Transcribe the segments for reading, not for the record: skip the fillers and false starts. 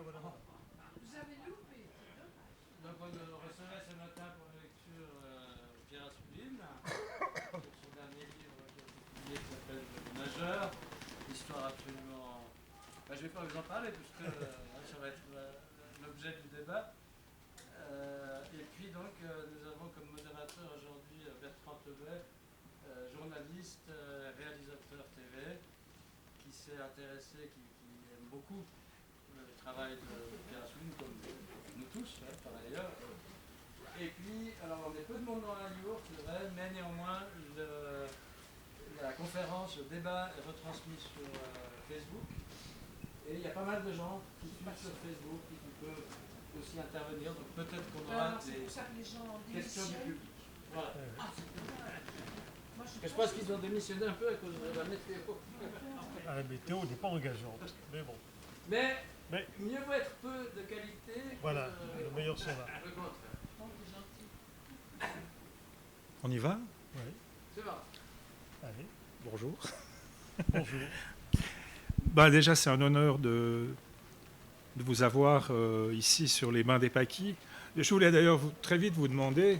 voilà. Vous avez loupé. Donc on recevait ce matin pour la lecture Pierre Assouline sur son dernier livre qui s'appelle Le Nageur, histoire absolument... je ne vais pas vous en parler puisque ça va être l'objet du débat. Et puis donc nous avons comme modérateur aujourd'hui Bertrand Tebet, journaliste, réalisateur TV, qui s'est intéressé, qui aime beaucoup le travail de Pierre Assouline, comme nous tous, par ailleurs. Et puis, alors on est peu de monde dans la yourte, c'est vrai, mais néanmoins, la conférence, le débat est retransmis sur Facebook. Et il y a pas mal de gens qui suivent sur Facebook et qui peuvent aussi intervenir. Donc peut-être qu'on aura des questions du public. Voilà. Je pense qu'ils ont démissionné un peu à cause de la météo. La météo n'est pas engageante, mais bon. Mais mieux vaut être peu de qualité. Voilà, le meilleur sont là. Le contraire. On y va? Oui. C'est bon. Allez. Bonjour. Bonjour. Déjà, c'est un honneur de vous avoir ici sur les mains des Paquis. Je voulais d'ailleurs très vite vous demander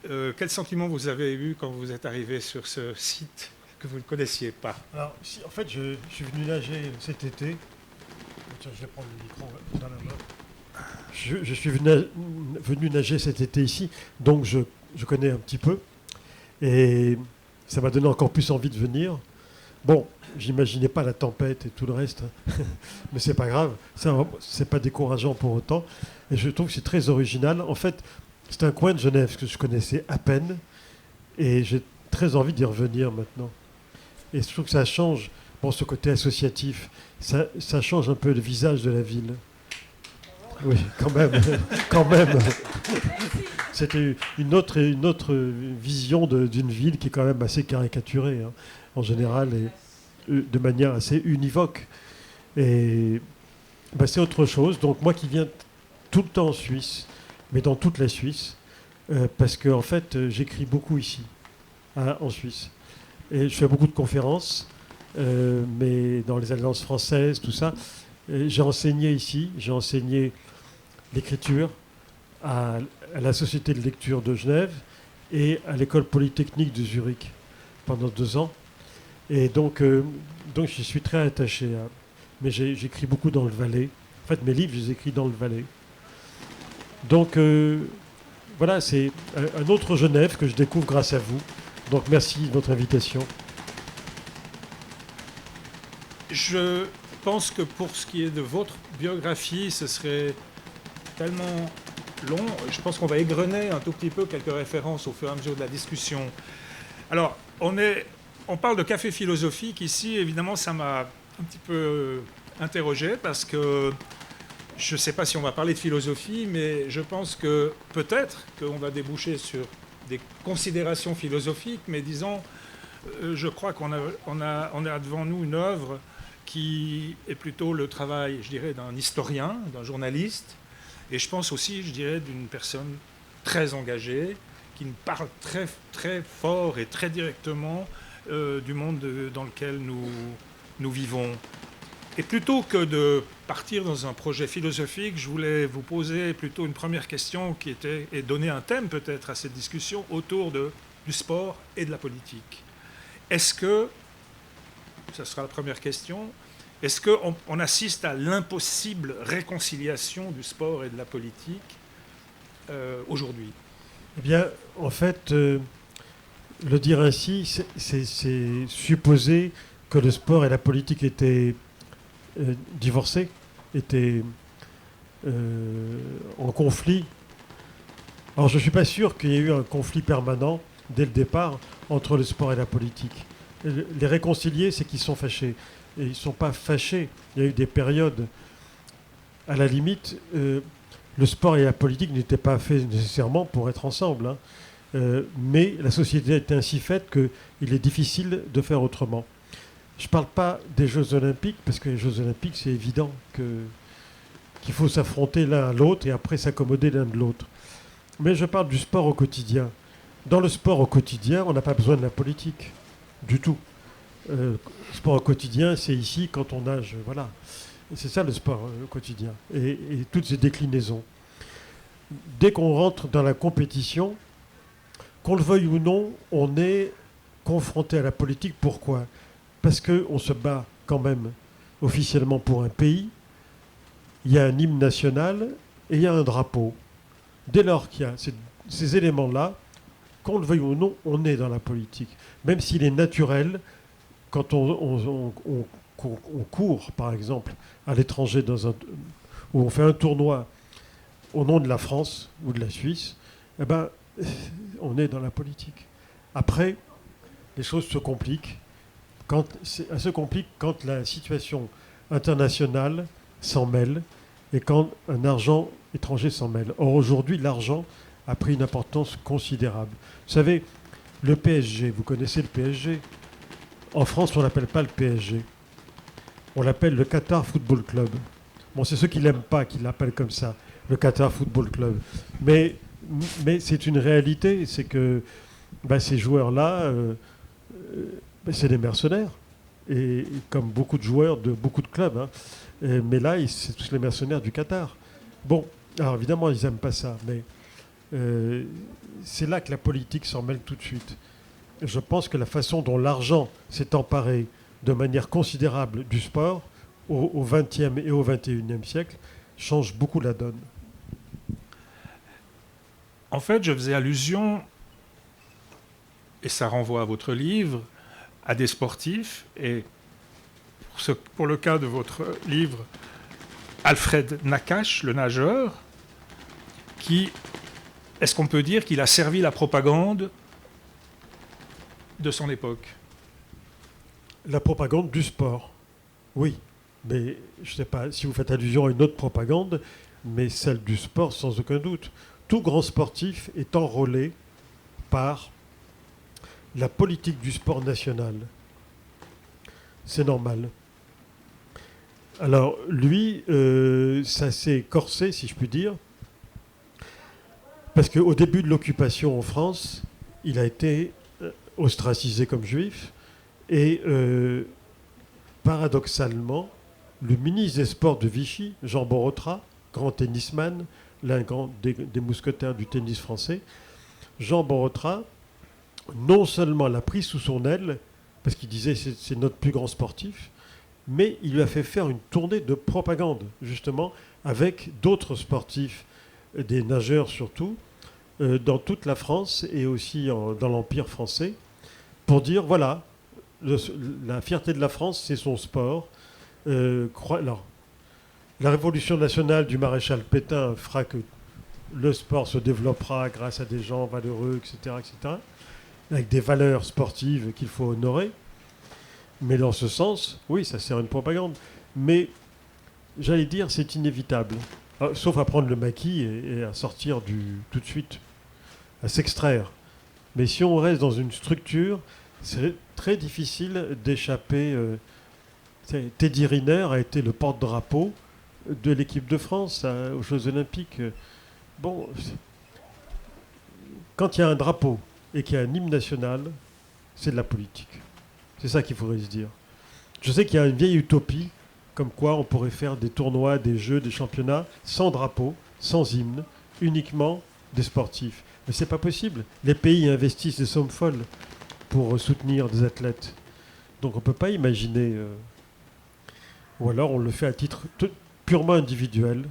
quel sentiment vous avez eu quand vous êtes arrivé sur ce site que vous ne connaissiez pas. Alors, en fait, je suis venu nager cet été. Tiens, je vais prendre le micro dans la main. Je suis venu nager cet été ici, donc je connais un petit peu. Et ça m'a donné encore plus envie de venir. Bon, j'imaginais pas la tempête et tout le reste, mais c'est pas grave, c'est pas décourageant pour autant. Et je trouve que c'est très original. En fait, c'est un coin de Genève que je connaissais à peine, et j'ai très envie d'y revenir maintenant. Et je trouve que ça change, ce côté associatif, ça change un peu le visage de la ville. Oui, quand même, quand même. C'était une autre vision d'une ville qui est quand même assez caricaturée, en général, et de manière assez univoque. Et c'est autre chose. Donc moi qui viens tout le temps en Suisse, mais dans toute la Suisse, parce que en fait, j'écris beaucoup ici, en Suisse. Et je fais beaucoup de conférences, mais dans les alliances françaises, tout ça. Et j'ai enseigné ici, j'ai enseigné l'écriture à la Société de lecture de Genève et à l'École polytechnique de Zurich pendant 2 ans. Et donc j'y suis très attaché. Mais j'écris beaucoup dans le Valais. En fait, mes livres, je les écris dans le Valais. Donc, voilà, c'est un autre Genève que je découvre grâce à vous. Donc, merci de votre invitation. Je pense que pour ce qui est de votre biographie, ce serait tellement long. Je pense qu'on va égrener un tout petit peu quelques références au fur et à mesure de la discussion. Alors, on parle de café philosophique ici. Évidemment, ça m'a un petit peu interrogé parce que je ne sais pas si on va parler de philosophie, mais je pense que peut-être qu'on va déboucher sur des considérations philosophiques, mais disons, je crois qu'on a devant nous une œuvre qui est plutôt le travail, je dirais, d'un historien, d'un journaliste, et je pense aussi, je dirais, d'une personne très engagée, qui nous parle très, très fort et très directement du monde dans lequel nous vivons. Et plutôt que de partir dans un projet philosophique, je voulais vous poser plutôt une première question qui était, et donner un thème peut-être à cette discussion autour du sport et de la politique. Est-ce que, ça sera la première question, est-ce qu'on assiste à l'impossible réconciliation du sport et de la politique aujourd'hui? Eh bien, en fait, le dire ainsi, c'est supposer que le sport et la politique étaient divorcés, étaient en conflit. Alors, je ne suis pas sûr qu'il y ait eu un conflit permanent dès le départ entre le sport et la politique. Les réconcilier, c'est qu'ils sont fâchés. Et ils ne sont pas fâchés. Il y a eu des périodes, à la limite, le sport et la politique n'étaient pas faits nécessairement pour être ensemble. Mais la société est ainsi faite qu'il est difficile de faire autrement. Je ne parle pas des Jeux Olympiques, parce que les Jeux Olympiques, c'est évident qu'il faut s'affronter l'un à l'autre et après s'accommoder l'un de l'autre. Mais je parle du sport au quotidien. Dans le sport au quotidien, on n'a pas besoin de la politique, du tout. Le sport au quotidien, c'est ici quand on nage, voilà. C'est ça le sport quotidien. Et toutes ses déclinaisons. Dès qu'on rentre dans la compétition, qu'on le veuille ou non, on est confronté à la politique. Pourquoi ? Parce qu'on se bat quand même officiellement pour un pays. Il y a un hymne national et il y a un drapeau. Dès lors qu'il y a ces éléments-là, qu'on le veuille ou non, on est dans la politique. Même s'il est naturel, quand on court, par exemple, à l'étranger, où on fait un tournoi au nom de la France ou de la Suisse, eh ben, on est dans la politique. Après, les choses se compliquent. Elles se compliquent quand la situation internationale s'en mêle et quand un argent étranger s'en mêle. Or, aujourd'hui, l'argent a pris une importance considérable. Vous savez, le PSG, vous connaissez le PSG ? En France, on ne l'appelle pas le PSG. On l'appelle le Qatar Football Club. Bon, c'est ceux qui ne l'aiment pas qui l'appellent comme ça, le Qatar Football Club. Mais c'est une réalité, c'est que ces joueurs-là, c'est des mercenaires. Et comme beaucoup de joueurs de beaucoup de clubs. Hein. Mais là, c'est tous les mercenaires du Qatar. Bon, alors évidemment, ils n'aiment pas ça, mais c'est là que la politique s'en mêle tout de suite. Je pense que la façon dont l'argent s'est emparé de manière considérable du sport au XXe et au XXIe siècle change beaucoup la donne. En fait, je faisais allusion, et ça renvoie à votre livre, à des sportifs, et pour le cas de votre livre, Alfred Nakache, le nageur, est-ce qu'on peut dire qu'il a servi la propagande de son époque ? La propagande du sport, oui. Mais je ne sais pas si vous faites allusion à une autre propagande, mais celle du sport sans aucun doute. Tout grand sportif est enrôlé par la politique du sport national. C'est normal. Alors lui, ça s'est corsé, si je puis dire, parce qu'au début de l'occupation en France, il a été ostracisé comme juif, et paradoxalement, le ministre des Sports de Vichy, Jean Borotra, grand tennisman, l'un des mousquetaires du tennis français, Jean Borotra, non seulement l'a pris sous son aile, parce qu'il disait c'est notre plus grand sportif, mais il lui a fait faire une tournée de propagande, justement, avec d'autres sportifs, des nageurs surtout, dans toute la France et aussi dans l'Empire français, pour dire, voilà, la fierté de la France, c'est son sport. Alors, la révolution nationale du maréchal Pétain fera que le sport se développera grâce à des gens valeureux, etc., avec des valeurs sportives qu'il faut honorer. Mais dans ce sens, oui, ça sert à une propagande. Mais, j'allais dire, c'est inévitable. Sauf à prendre le maquis et à sortir tout de suite, à s'extraire. Mais si on reste dans une structure, c'est très difficile d'échapper. Teddy Riner a été le porte-drapeau de l'équipe de France aux Jeux Olympiques. Bon, quand il y a un drapeau et qu'il y a un hymne national, c'est de la politique. C'est ça qu'il faudrait se dire. Je sais qu'il y a une vieille utopie, comme quoi on pourrait faire des tournois, des jeux, des championnats, sans drapeau, sans hymne, uniquement des sportifs. Mais c'est pas possible. Les pays investissent des sommes folles pour soutenir des athlètes. Donc on ne peut pas imaginer... ou alors on le fait à titre purement individuel.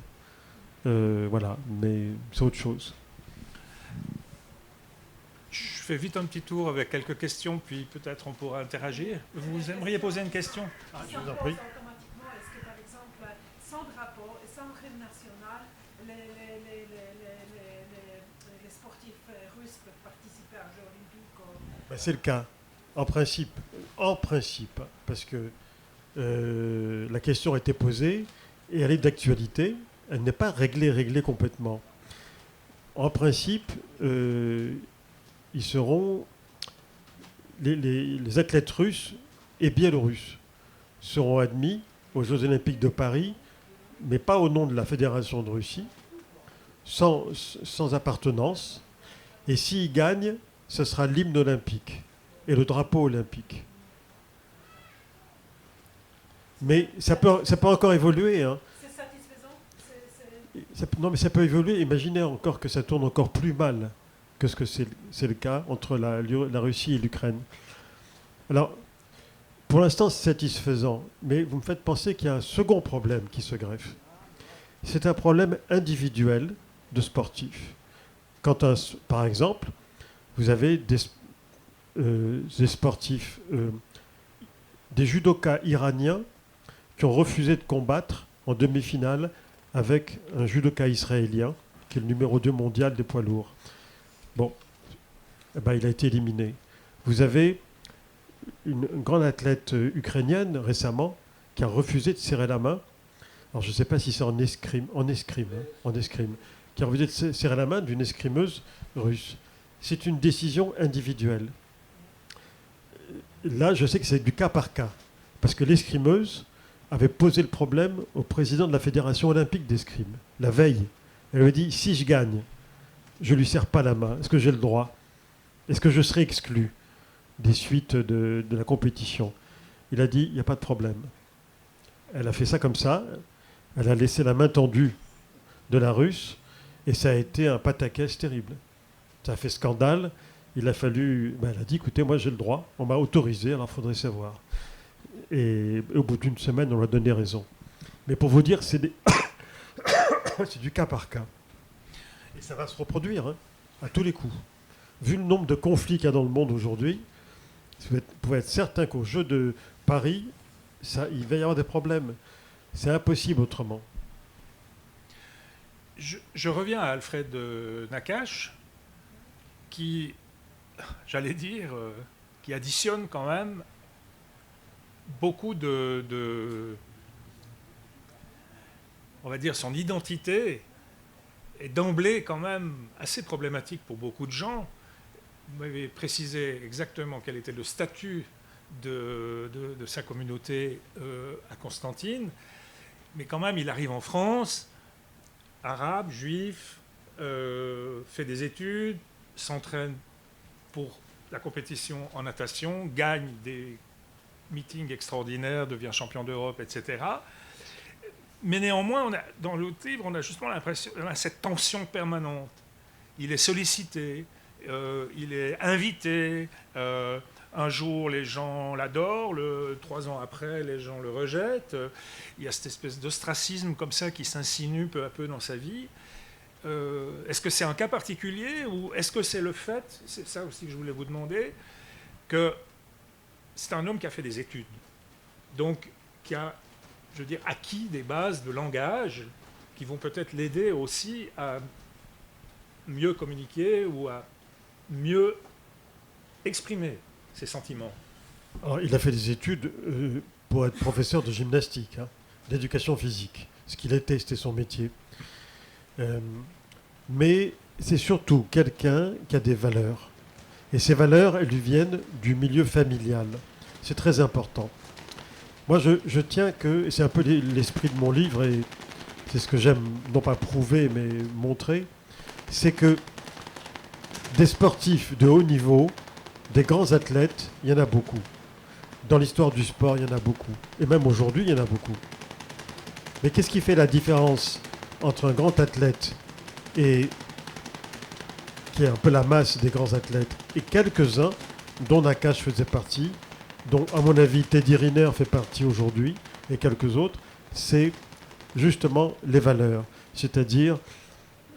Voilà, mais c'est autre chose. Je fais vite un petit tour avec quelques questions, puis peut-être on pourra interagir. Vous aimeriez poser une question ? Je vous en prie. Automatiquement, est-ce que par exemple, sans drapeau et sans hymne national, les sportifs russes peuvent participer aux Jeux Olympiques C'est le cas, en principe, parce que la question a été posée et elle est d'actualité. Elle n'est pas réglée complètement. En principe, ils seront les athlètes russes et biélorusses seront admis aux Jeux Olympiques de Paris, mais pas au nom de la Fédération de Russie, sans appartenance. Et s'ils gagnent, ce sera l'hymne olympique et le drapeau olympique. Mais ça peut encore évoluer. Hein. C'est satisfaisant. Non, mais ça peut évoluer. Imaginez encore que ça tourne encore plus mal que ce que c'est le cas entre la Russie et l'Ukraine. Alors, pour l'instant, c'est satisfaisant. Mais vous me faites penser qu'il y a un second problème qui se greffe. C'est un problème individuel de sportifs. Quand, par exemple, vous avez des sportifs, des judokas iraniens qui ont refusé de combattre en demi-finale avec un judoka israélien, qui est le numéro 2 mondial des poids lourds. Bon, eh ben, il a été éliminé. Vous avez une grande athlète ukrainienne récemment qui a refusé de serrer la main. Alors je ne sais pas si c'est en escrime, qui a refusé de serrer la main d'une escrimeuse russe. C'est une décision individuelle. Là, je sais que c'est du cas par cas, parce que l'escrimeuse avait posé le problème au président de la Fédération olympique d'escrime, la veille. Elle lui a dit, si je gagne, je ne lui serre pas la main. Est-ce que j'ai le droit? Est-ce que je serai exclu des suites de la compétition? Il a dit, il n'y a pas de problème. Elle a fait ça comme ça. Elle a laissé la main tendue de la Russe et ça a été un pataquès terrible. Ça a fait scandale. Il a fallu... elle a dit, écoutez, moi j'ai le droit. On m'a autorisé, alors il faudrait savoir. Et au bout d'une semaine, on lui a donné raison. Mais pour vous dire, c'est du cas par cas. Et ça va se reproduire, hein, à tous les coups. Vu le nombre de conflits qu'il y a dans le monde aujourd'hui, vous pouvez être certain qu'au Jeu de Paris, il va y avoir des problèmes. C'est impossible autrement. Je reviens à Alfred Nakache, qui, j'allais dire, qui additionne quand même beaucoup on va dire, son identité est d'emblée quand même assez problématique pour beaucoup de gens. Vous m'avez précisé exactement quel était le statut de sa communauté à Constantine, mais quand même il arrive en France, arabe, juif, fait des études, s'entraîne pour la compétition en natation, gagne des meetings extraordinaires, devient champion d'Europe, etc. Mais néanmoins, dans le livre, on a justement l'impression, on a cette tension permanente. Il est sollicité, il est invité. Un jour, les gens l'adorent, 3 ans après, les gens le rejettent. Il y a cette espèce d'ostracisme comme ça qui s'insinue peu à peu dans sa vie. Est-ce que c'est un cas particulier ou est-ce que c'est le fait, c'est ça aussi que je voulais vous demander, que c'est un homme qui a fait des études, donc qui a, je veux dire, acquis des bases de langage qui vont peut-être l'aider aussi à mieux communiquer ou à mieux exprimer ses sentiments. Alors, il a fait des études pour être professeur de gymnastique, hein, d'éducation physique. Ce qu'il était, c'était son métier. Mais c'est surtout quelqu'un qui a des valeurs. Et ces valeurs, elles lui viennent du milieu familial. C'est très important. Moi, je tiens que, et c'est un peu l'esprit de mon livre, et c'est ce que j'aime, non pas prouver, mais montrer, c'est que des sportifs de haut niveau, des grands athlètes, il y en a beaucoup. Dans l'histoire du sport, il y en a beaucoup. Et même aujourd'hui, il y en a beaucoup. Mais qu'est-ce qui fait la différence entre un grand athlète et qui est un peu la masse des grands athlètes et quelques-uns, dont Nakache faisait partie, dont à mon avis Teddy Riner fait partie aujourd'hui, et quelques autres, c'est justement les valeurs. C'est-à-dire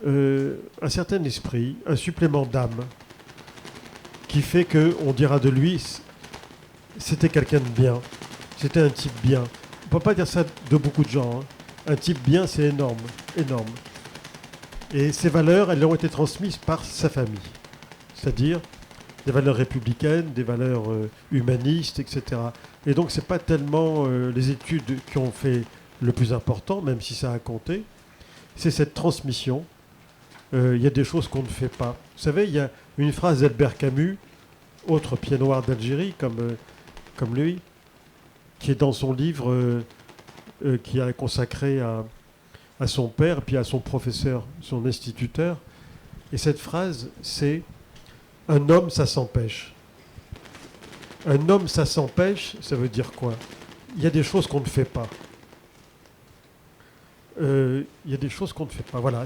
un certain esprit, un supplément d'âme, qui fait qu'on dira de lui, c'était quelqu'un de bien, c'était un type bien. On ne peut pas dire ça de beaucoup de gens. Hein. Un type bien, c'est énorme, énorme. Et ces valeurs, elles ont été transmises par sa famille. C'est-à-dire des valeurs républicaines, des valeurs humanistes, etc. Et donc, ce n'est pas tellement les études qui ont fait le plus important, même si ça a compté, c'est cette transmission. Il y a des choses qu'on ne fait pas. Vous savez, il y a une phrase d'Albert Camus, autre pied noir d'Algérie, comme lui, qui est dans son livre qui a consacré à son père, puis à son professeur, son instituteur. Et cette phrase, c'est « Un homme, ça s'empêche ». Un homme, ça s'empêche, ça veut dire quoi? il y a des choses qu'on ne fait pas. Il y a des choses qu'on ne fait pas. Voilà,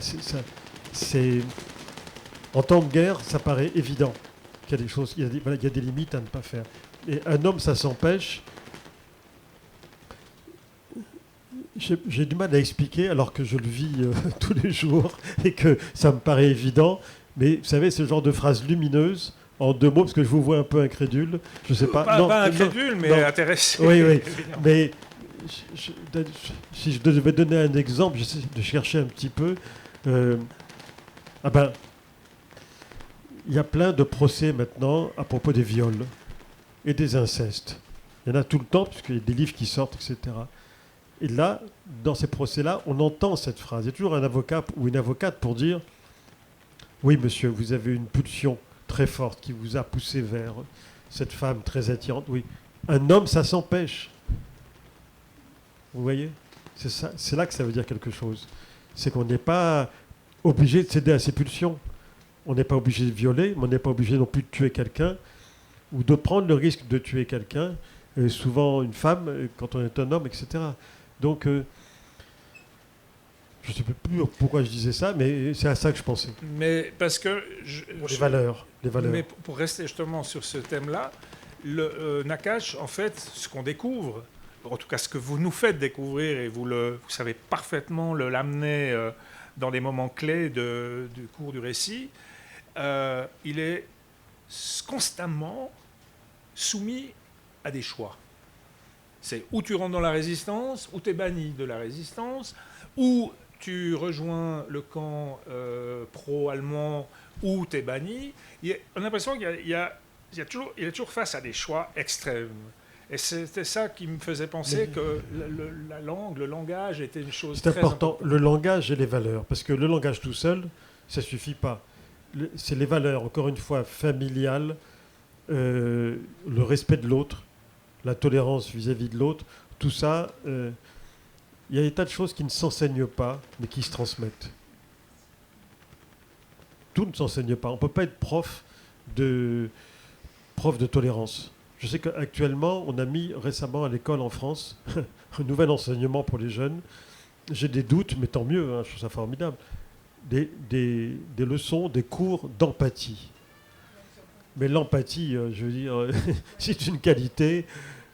en temps de guerre, ça paraît évident qu'il y a des choses, il y a des limites à ne pas faire. Et un homme, ça s'empêche. J'ai du mal à expliquer alors que je le vis tous les jours et que ça me paraît évident. Mais vous savez, c'est le genre de phrase lumineuse en 2 mots, parce que je vous vois un peu incrédule. Je sais pas. Pas incrédule, mais intéressé. Oui, oui. Mais si je devais donner un exemple, j'essaie de chercher un petit peu. Il y a plein de procès maintenant à propos des viols et des incestes. Il y en a tout le temps, puisqu'il y a des livres qui sortent, etc. Et là, dans ces procès-là, on entend cette phrase. Il y a toujours un avocat ou une avocate pour dire « Oui, monsieur, vous avez une pulsion très forte qui vous a poussé vers cette femme très attirante. » Oui, un homme, ça s'empêche. Vous voyez ? C'est là que ça veut dire quelque chose. C'est qu'on n'est pas obligé de céder à ses pulsions. On n'est pas obligé de violer, mais on n'est pas obligé non plus de tuer quelqu'un ou de prendre le risque de tuer quelqu'un, souvent une femme, quand on est un homme, etc. Donc, je ne sais plus pourquoi je disais ça, mais c'est à ça que je pensais. Mais parce que... Les valeurs. Mais pour rester justement sur ce thème-là, le Nakash, en fait, ce qu'on découvre, en tout cas ce que vous nous faites découvrir, et vous savez parfaitement l'amener dans des moments clés du cours du récit, il est constamment soumis à des choix. C'est ou tu rentres dans la résistance, ou tu es banni de la résistance, ou tu rejoins le camp pro-allemand, ou tu es banni. On a l'impression qu'il est toujours face à des choix extrêmes. Et c'était ça qui me faisait penser que la langue, le langage était une chose très importante. Le langage et les valeurs. Parce que le langage tout seul, ça ne suffit pas. C'est les valeurs, encore une fois, familiales, le respect de l'autre, la tolérance vis-à-vis de l'autre, tout ça, il y a des tas de choses qui ne s'enseignent pas, mais qui se transmettent. Tout ne s'enseigne pas. On ne peut pas être prof de tolérance. Je sais qu'actuellement, on a mis récemment à l'école en France un nouvel enseignement pour les jeunes. J'ai des doutes, mais tant mieux, hein, je trouve ça formidable. Des leçons, des cours d'empathie. Mais l'empathie, je veux dire, c'est une qualité.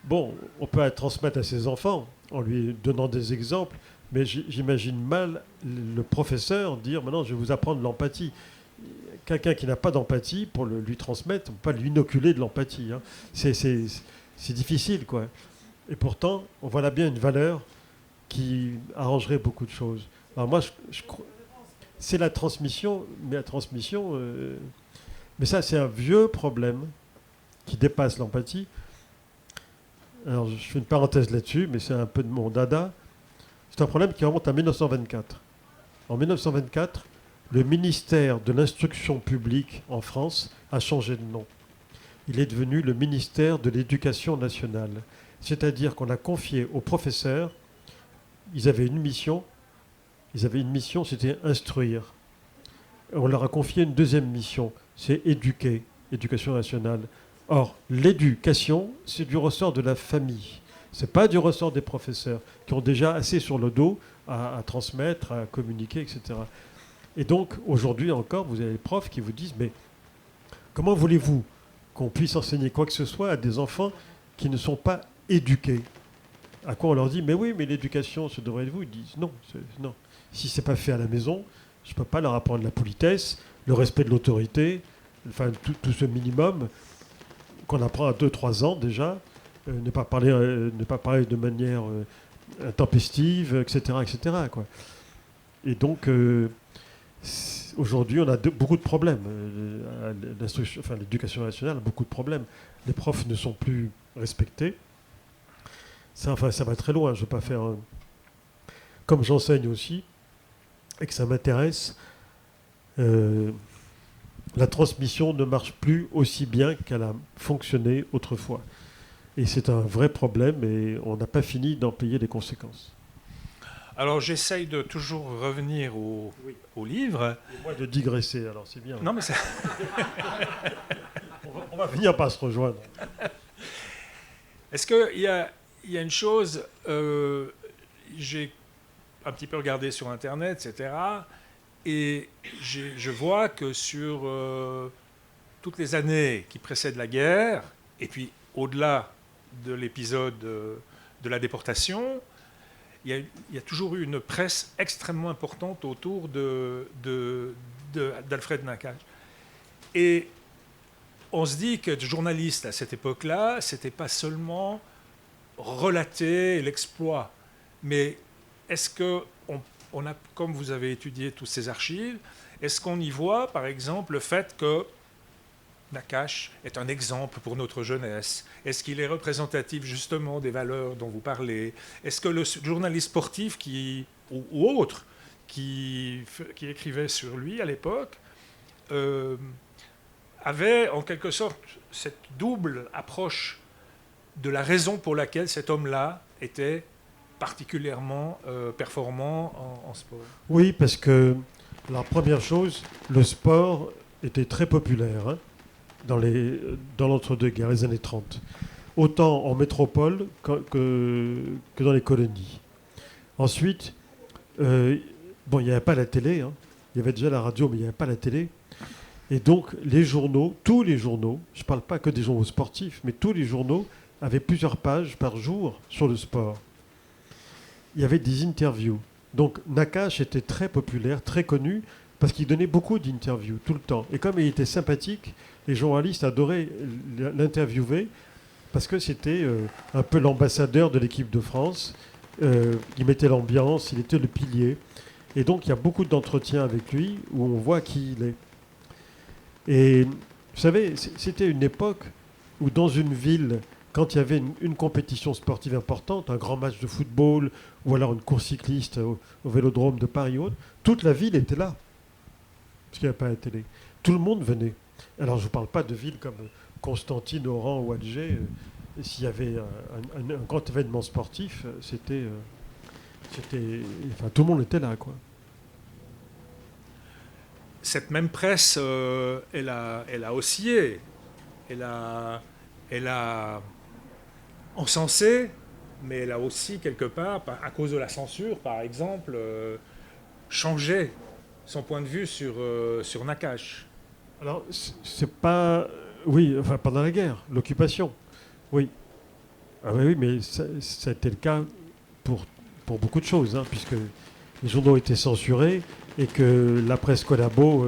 Bon, on peut la transmettre à ses enfants en lui donnant des exemples, mais j'imagine mal le professeur dire « Maintenant, je vais vous apprendre l'empathie ». Quelqu'un qui n'a pas d'empathie, pour lui transmettre, on ne peut pas lui inoculer de l'empathie. Hein. C'est difficile, quoi. Et pourtant, on voit là bien une valeur qui arrangerait beaucoup de choses. Alors moi, c'est la transmission, mais mais ça, c'est un vieux problème qui dépasse l'empathie. Alors, je fais une parenthèse là-dessus, mais c'est un peu de mon dada. C'est un problème qui remonte à 1924. En 1924, le ministère de l'Instruction publique en France a changé de nom. Il est devenu le ministère de l'Éducation nationale. C'est-à-dire qu'on a confié aux professeurs, ils avaient une mission, c'était instruire. On leur a confié une deuxième mission, c'est éduquer, éducation nationale. Or, l'éducation, c'est du ressort de la famille. Ce n'est pas du ressort des professeurs, qui ont déjà assez sur le dos à transmettre, à communiquer, etc. Et donc, aujourd'hui encore, vous avez des profs qui vous disent « Mais comment voulez-vous qu'on puisse enseigner quoi que ce soit à des enfants qui ne sont pas éduqués ?» À quoi on leur dit « Mais oui, mais l'éducation, ce devrait être vous. » Ils disent « Non, non. Si ce n'est pas fait à la maison, je ne peux pas leur apprendre la politesse, le respect de l'autorité, enfin tout ce minimum qu'on apprend à 2-3 ans déjà, ne pas parler de manière intempestive, etc. etc. quoi. Et donc, aujourd'hui, on a beaucoup de problèmes. L'éducation nationale a beaucoup de problèmes. Les profs ne sont plus respectés. Ça va très loin. Je ne veux pas faire... Comme j'enseigne aussi, et que ça m'intéresse, la transmission ne marche plus aussi bien qu'elle a fonctionné autrefois. Et c'est un vrai problème et on n'a pas fini d'en payer les conséquences. Alors j'essaye de toujours revenir au livre. Et moi de digresser, alors c'est bien. Non mais c'est... on va finir par se rejoindre. Est-ce qu'il y il y a une chose, j'ai un petit peu regardé sur Internet, etc. Et je vois que sur toutes les années qui précèdent la guerre, et puis au-delà de l'épisode de la déportation, il y a toujours eu une presse extrêmement importante autour d'Alfred Nakache. Et on se dit que être journaliste à cette époque-là, c'était pas seulement relater l'exploit, mais est-ce que on a, comme vous avez étudié toutes ces archives, est-ce qu'on y voit, par exemple, le fait que Nakache est un exemple pour notre jeunesse? Est-ce qu'il est représentatif justement des valeurs dont vous parlez? Est-ce que le journaliste sportif ou autre qui écrivait sur lui à l'époque avait en quelque sorte cette double approche de la raison pour laquelle cet homme-là était particulièrement performant en sport? Oui, parce que la première chose, le sport était très populaire hein, dans l'entre-deux-guerres, les années 30. Autant en métropole que dans les colonies. Ensuite, il n'y avait pas la télé. Hein. Il y avait déjà la radio, mais il n'y avait pas la télé. Et donc, les journaux, tous les journaux, je ne parle pas que des journaux sportifs, mais tous les journaux avaient plusieurs pages par jour sur le sport. Il y avait des interviews. Donc, Nakache était très populaire, très connu, parce qu'il donnait beaucoup d'interviews tout le temps. Et comme il était sympathique, les journalistes adoraient l'interviewer, parce que c'était un peu l'ambassadeur de l'équipe de France. Il mettait l'ambiance, il était le pilier. Et donc, il y a beaucoup d'entretiens avec lui où on voit qui il est. Et vous savez, c'était une époque où dans une ville, quand il y avait une compétition sportive importante, un grand match de football ou alors une course cycliste au Vélodrome de Paris ou autre, toute la ville était là, parce qu'il n'y avait pas la télé. Tout le monde venait. Alors je ne vous parle pas de villes comme Constantine, Oran ou Alger. S'il y avait un grand événement sportif, enfin, tout le monde était là, quoi. Cette même presse, elle a oscillé, elle a encensé, mais elle a aussi quelque part, à cause de la censure par exemple, changé son point de vue sur Nakache. Alors c'est pas... Oui, enfin pendant la guerre, l'occupation, oui. Ah oui, mais ça a été le cas pour beaucoup de choses, hein, puisque les journaux étaient censurés et que la presse collabo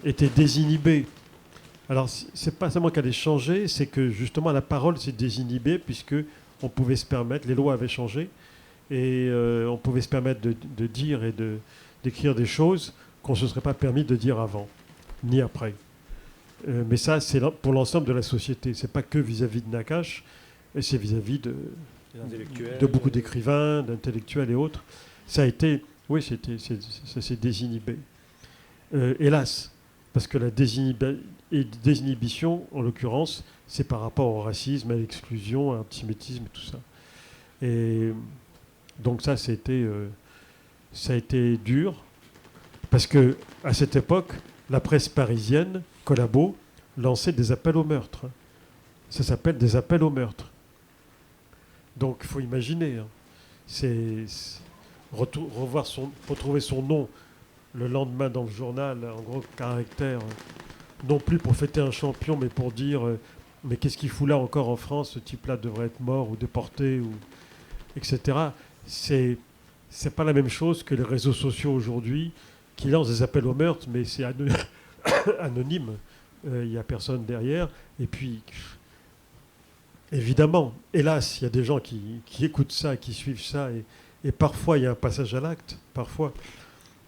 était désinhibée. Alors, c'est pas seulement qu'elle ait changé, c'est que justement la parole s'est désinhibée, puisque on pouvait se permettre, les lois avaient changé, et on pouvait se permettre de dire et d'écrire des choses qu'on ne se serait pas permis de dire avant, ni après. Mais ça, c'est pour l'ensemble de la société. C'est pas que vis-à-vis de Nakache, c'est vis-à-vis de beaucoup d'écrivains, d'intellectuels et autres. Ça a été... Oui, ça s'est désinhibé. Hélas, parce que la désinhibition, en l'occurrence, c'est par rapport au racisme, à l'exclusion, à l'antisémitisme et tout ça. Et donc ça a été dur, parce que à cette époque, la presse parisienne, collabo, lançait des appels au meurtre. Ça s'appelle des appels au meurtre. Donc il faut imaginer, hein, retrouver son nom le lendemain dans le journal, en gros caractère, non plus pour fêter un champion, mais pour dire mais qu'est-ce qu'il fout là encore en France, ce type-là devrait être mort ou déporté, etc. C'est pas la même chose que les réseaux sociaux aujourd'hui qui lancent des appels au meurtre, mais c'est anonyme, il n'y a personne derrière. Et puis, évidemment, hélas, il y a des gens qui écoutent ça, qui suivent ça, et parfois il y a un passage à l'acte, parfois.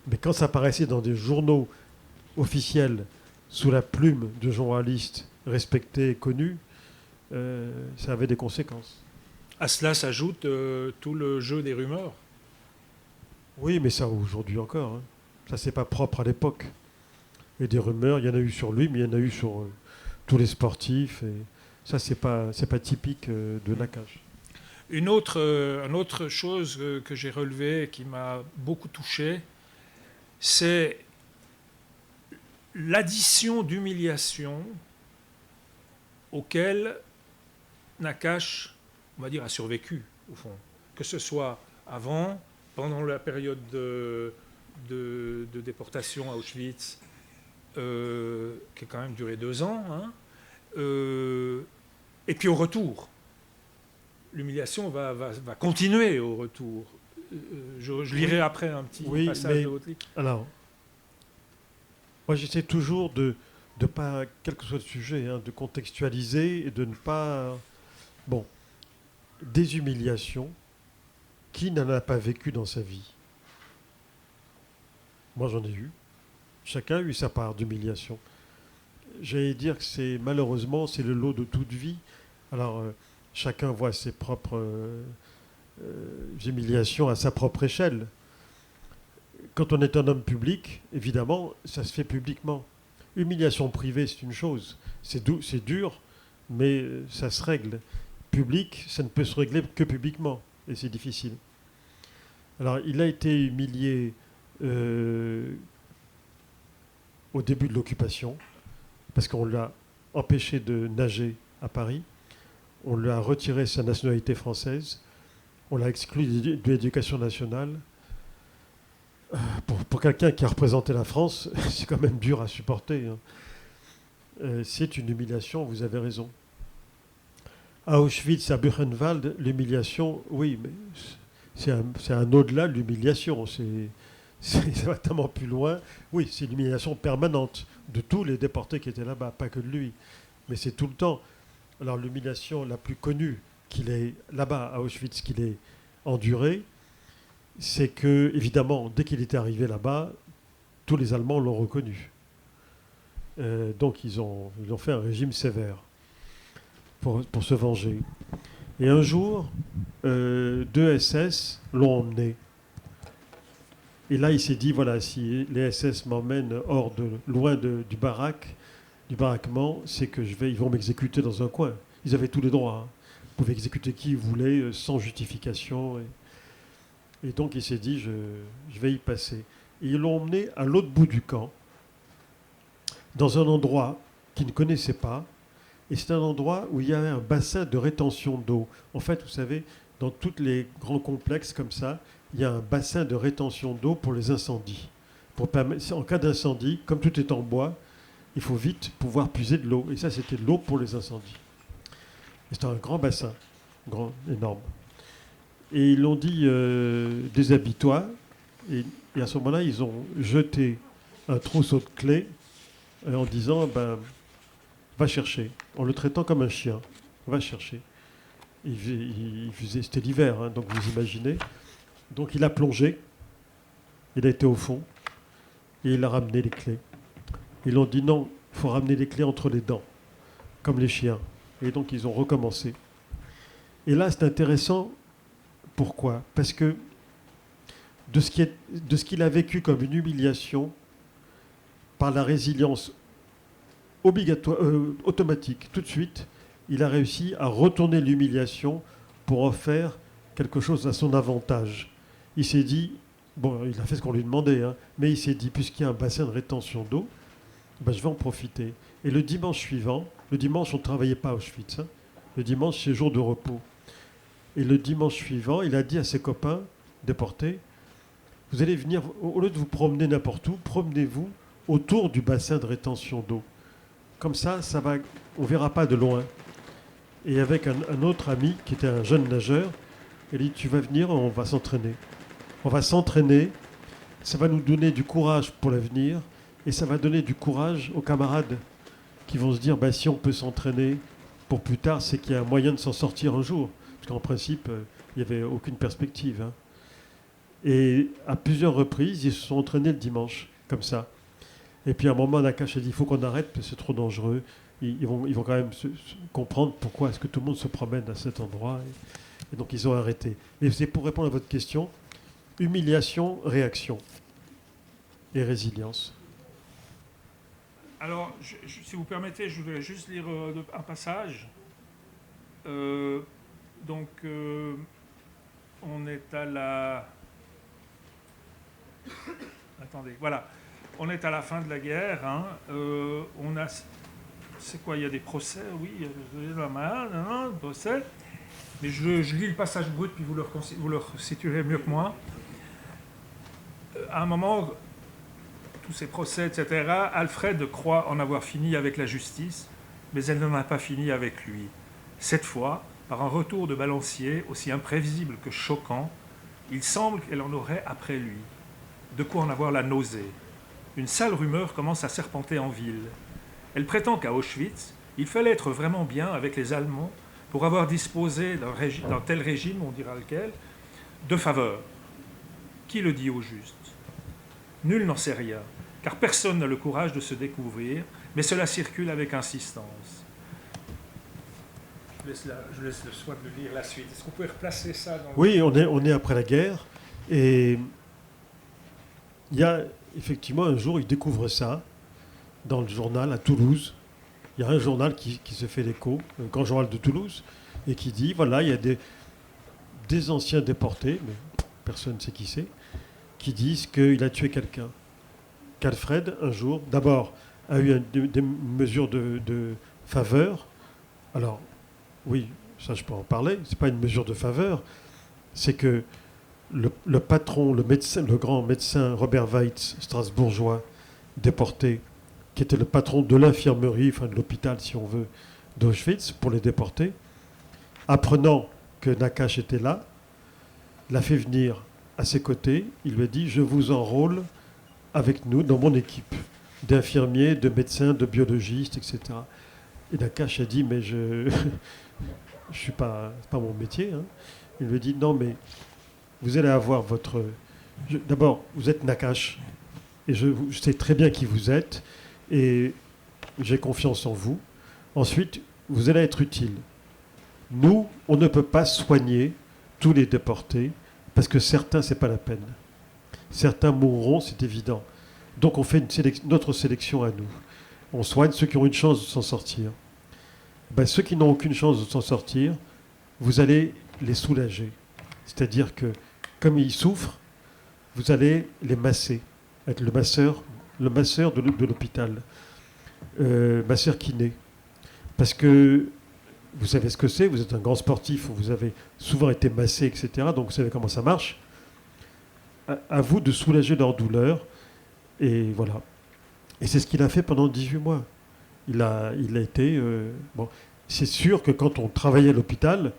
Mais quand ça apparaissait dans des journaux officiels, sous la plume de journalistes respectés et connus, ça avait des conséquences. À cela s'ajoute tout le jeu des rumeurs. Oui, mais ça aujourd'hui encore. Hein. Ça, c'est pas propre à l'époque. Et des rumeurs, il y en a eu sur lui, mais il y en a eu sur tous les sportifs. Et ça, c'est pas typique de Nakache. Une autre chose que j'ai relevée et qui m'a beaucoup touché, c'est l'addition d'humiliation auquel Nakache on va dire, a survécu, au fond. Que ce soit avant, pendant la période de déportation à Auschwitz, qui a quand même duré 2 ans, hein, et puis au retour. L'humiliation va continuer au retour. Je lirai après un petit passage de votre livre. Alors, moi j'essaie toujours de pas, quel que soit le sujet, hein, de contextualiser et de ne pas... Bon, des humiliations, qui n'en a pas vécu dans sa vie? Moi j'en ai eu. Chacun a eu sa part d'humiliation. J'allais dire que malheureusement, c'est le lot de toute vie. Alors, chacun voit ses propres humiliations à sa propre échelle. Quand on est un homme public, évidemment, ça se fait publiquement. Humiliation privée, c'est une chose. C'est dur, mais ça se règle. Public, ça ne peut se régler que publiquement, et c'est difficile. Alors, il a été humilié au début de l'occupation, parce qu'on l'a empêché de nager à Paris, on lui a retiré sa nationalité française, on l'a exclu de l'éducation nationale. Pour quelqu'un qui a représenté la France, c'est quand même dur à supporter, hein. C'est une humiliation, vous avez raison. À Auschwitz, à Buchenwald, l'humiliation, oui, mais c'est un au-delà de l'humiliation. Ça va tellement plus loin. Oui, c'est l'humiliation permanente de tous les déportés qui étaient là-bas, pas que de lui. Mais c'est tout le temps. Alors l'humiliation la plus connue qu'il ait là-bas, à Auschwitz, qu'il ait endurée, c'est que, évidemment, dès qu'il était arrivé là-bas, tous les Allemands l'ont reconnu. Donc ils ont fait un régime sévère pour se venger. Et un jour, 2 SS l'ont emmené. Et là, il s'est dit, voilà, si les SS m'emmènent loin du baraquement, c'est que ils vont m'exécuter dans un coin. Ils avaient tous les droits, hein. Ils pouvaient exécuter qui ils voulaient, sans justification. Et donc, il s'est dit, je vais y passer. Et ils l'ont emmené à l'autre bout du camp, dans un endroit qu'il ne connaissait pas. Et c'est un endroit où il y avait un bassin de rétention d'eau. En fait, vous savez, dans tous les grands complexes comme ça, il y a un bassin de rétention d'eau pour les incendies. En cas d'incendie, comme tout est en bois, il faut vite pouvoir puiser de l'eau. Et ça, c'était de l'eau pour les incendies. C'était un grand bassin, énorme. Et ils l'ont dit, déshabille-toi. Et à ce moment-là, ils ont jeté un trousseau de clés en disant, va chercher, en le traitant comme un chien. Va chercher. C'était l'hiver, hein, donc vous imaginez. Donc il a plongé, il a été au fond, et il a ramené les clés. Ils l'ont dit non, il faut ramener les clés entre les dents, comme les chiens. Et donc ils ont recommencé. Et là c'est intéressant, pourquoi? Parce que de ce qu'il a vécu comme une humiliation, par la résilience automatique, tout de suite, il a réussi à retourner l'humiliation pour en faire quelque chose à son avantage. Il s'est dit, bon, il a fait ce qu'on lui demandait, hein, mais il s'est dit, puisqu'il y a un bassin de rétention d'eau, je vais en profiter. Et le dimanche suivant, on ne travaillait pas à Auschwitz, hein, le dimanche c'est jour de repos. Et le dimanche suivant, il a dit à ses copains déportés, vous allez venir, au lieu de vous promener n'importe où, promenez-vous autour du bassin de rétention d'eau. Comme ça, on ne verra pas de loin. Et avec un autre ami qui était un jeune nageur, il dit, tu vas venir, on va s'entraîner. On va s'entraîner, ça va nous donner du courage pour l'avenir, et ça va donner du courage aux camarades qui vont se dire, si on peut s'entraîner pour plus tard, c'est qu'il y a un moyen de s'en sortir un jour. Parce qu'en principe, il n'y avait aucune perspective, hein. Et à plusieurs reprises, ils se sont entraînés le dimanche, comme ça. Et puis à un moment, Nakache a dit, il faut qu'on arrête, parce que c'est trop dangereux. Ils vont quand même comprendre pourquoi est-ce que tout le monde se promène à cet endroit. Et donc ils ont arrêté. Et c'est pour répondre à votre question, humiliation, réaction et résilience. Alors, si vous permettez, je voudrais juste lire un passage. On est à la... Attendez, voilà. On est à la fin de la guerre. Hein. On a... C'est quoi? Il y a des procès? Oui, il y a des procès. mais je lis le passage brut, puis vous le situerez mieux que moi. À un moment, tous ces procès, etc., Alfred croit en avoir fini avec la justice, mais elle n'en a pas fini avec lui. Cette fois, par un retour de balancier aussi imprévisible que choquant, il semble qu'elle en aurait après lui. De quoi en avoir la nausée. Une sale rumeur commence à serpenter en ville. Elle prétend qu'à Auschwitz, il fallait être vraiment bien avec les Allemands pour avoir disposé d'un tel régime, on dira lequel, de faveur. Qui le dit au juste? Nul n'en sait rien, car personne n'a le courage de se découvrir, mais cela circule avec insistance. Je laisse le soin de lire la suite. Est-ce qu'on pouvait replacer ça dans Oui, on est après la guerre, et il y a effectivement un jour, il découvre ça dans le journal à Toulouse. Il y a un journal qui se fait l'écho, un grand journal de Toulouse, et qui dit, voilà, il y a des anciens déportés, mais personne ne sait qui c'est, qui disent qu'il a tué quelqu'un. Qu'Alfred, un jour, d'abord, a eu des mesures de faveur. Alors, oui, ça je peux en parler, c'est pas une mesure de faveur, c'est que le patron, le médecin, le grand médecin Robert Weitz, strasbourgeois, déporté, qui était le patron de l'infirmerie, enfin de l'hôpital si on veut, d'Auschwitz, pour les déportés, apprenant que Nakache était là, l'a fait venir à ses côtés, il lui a dit « Je vous enrôle avec nous dans mon équipe d'infirmiers, de médecins, de biologistes, etc. » Et Nakache a dit « Mais je suis pas, c'est pas mon métier. Hein. » Il lui a dit « Non, mais vous allez avoir votre... D'abord, vous êtes Nakache, et je sais très bien qui vous êtes, et j'ai confiance en vous. Ensuite, vous allez être utile. Nous, on ne peut pas soigner tous les déportés, parce que certains, c'est pas la peine. Certains mourront, c'est évident. Donc on fait notre sélection à nous. On soigne ceux qui ont une chance de s'en sortir. Ben, ceux qui n'ont aucune chance de s'en sortir, vous allez les soulager. C'est-à-dire que, comme ils souffrent, vous allez les masser. Être le masseur de l'hôpital. Masseur kiné. Parce que vous savez ce que c'est, vous êtes un grand sportif, vous avez souvent été massé, etc. Donc vous savez comment ça marche. À vous de soulager leur douleur. Et voilà. Et c'est ce qu'il a fait pendant 18 mois. Il a été... bon, c'est sûr que quand on travaillait à l'hôpital,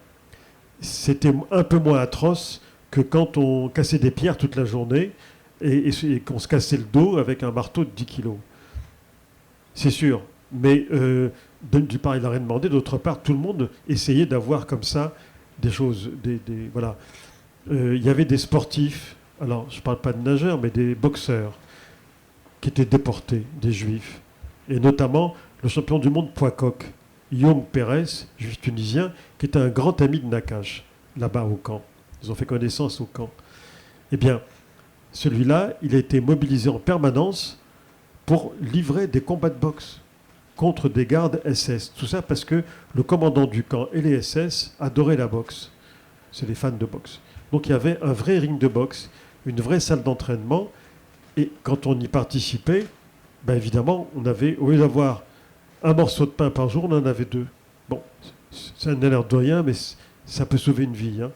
c'était un peu moins atroce que quand on cassait des pierres toute la journée et qu'on se cassait le dos avec un marteau de 10 kilos. C'est sûr. Mais d'une part, il n'a rien demandé. D'autre part, tout le monde essayait d'avoir comme ça des choses. Voilà. Il y avait des sportifs, alors je ne parle pas de nageurs, mais des boxeurs qui étaient déportés, des juifs. Et notamment le champion du monde poids coq, Young Pérez, juif tunisien, qui était un grand ami de Nakache, là-bas au camp. Ils ont fait connaissance au camp. Eh bien, celui-là, il a été mobilisé en permanence pour livrer des combats de boxe contre des gardes SS. Tout ça parce que le commandant du camp et les SS adoraient la boxe. C'est les fans de boxe. Donc il y avait un vrai ring de boxe, une vraie salle d'entraînement. Et quand on y participait, ben évidemment, on avait, au lieu d'avoir un morceau de pain par jour, on en avait 2. Bon, ça n'a l'air de rien, mais ça peut sauver une vie. Hein.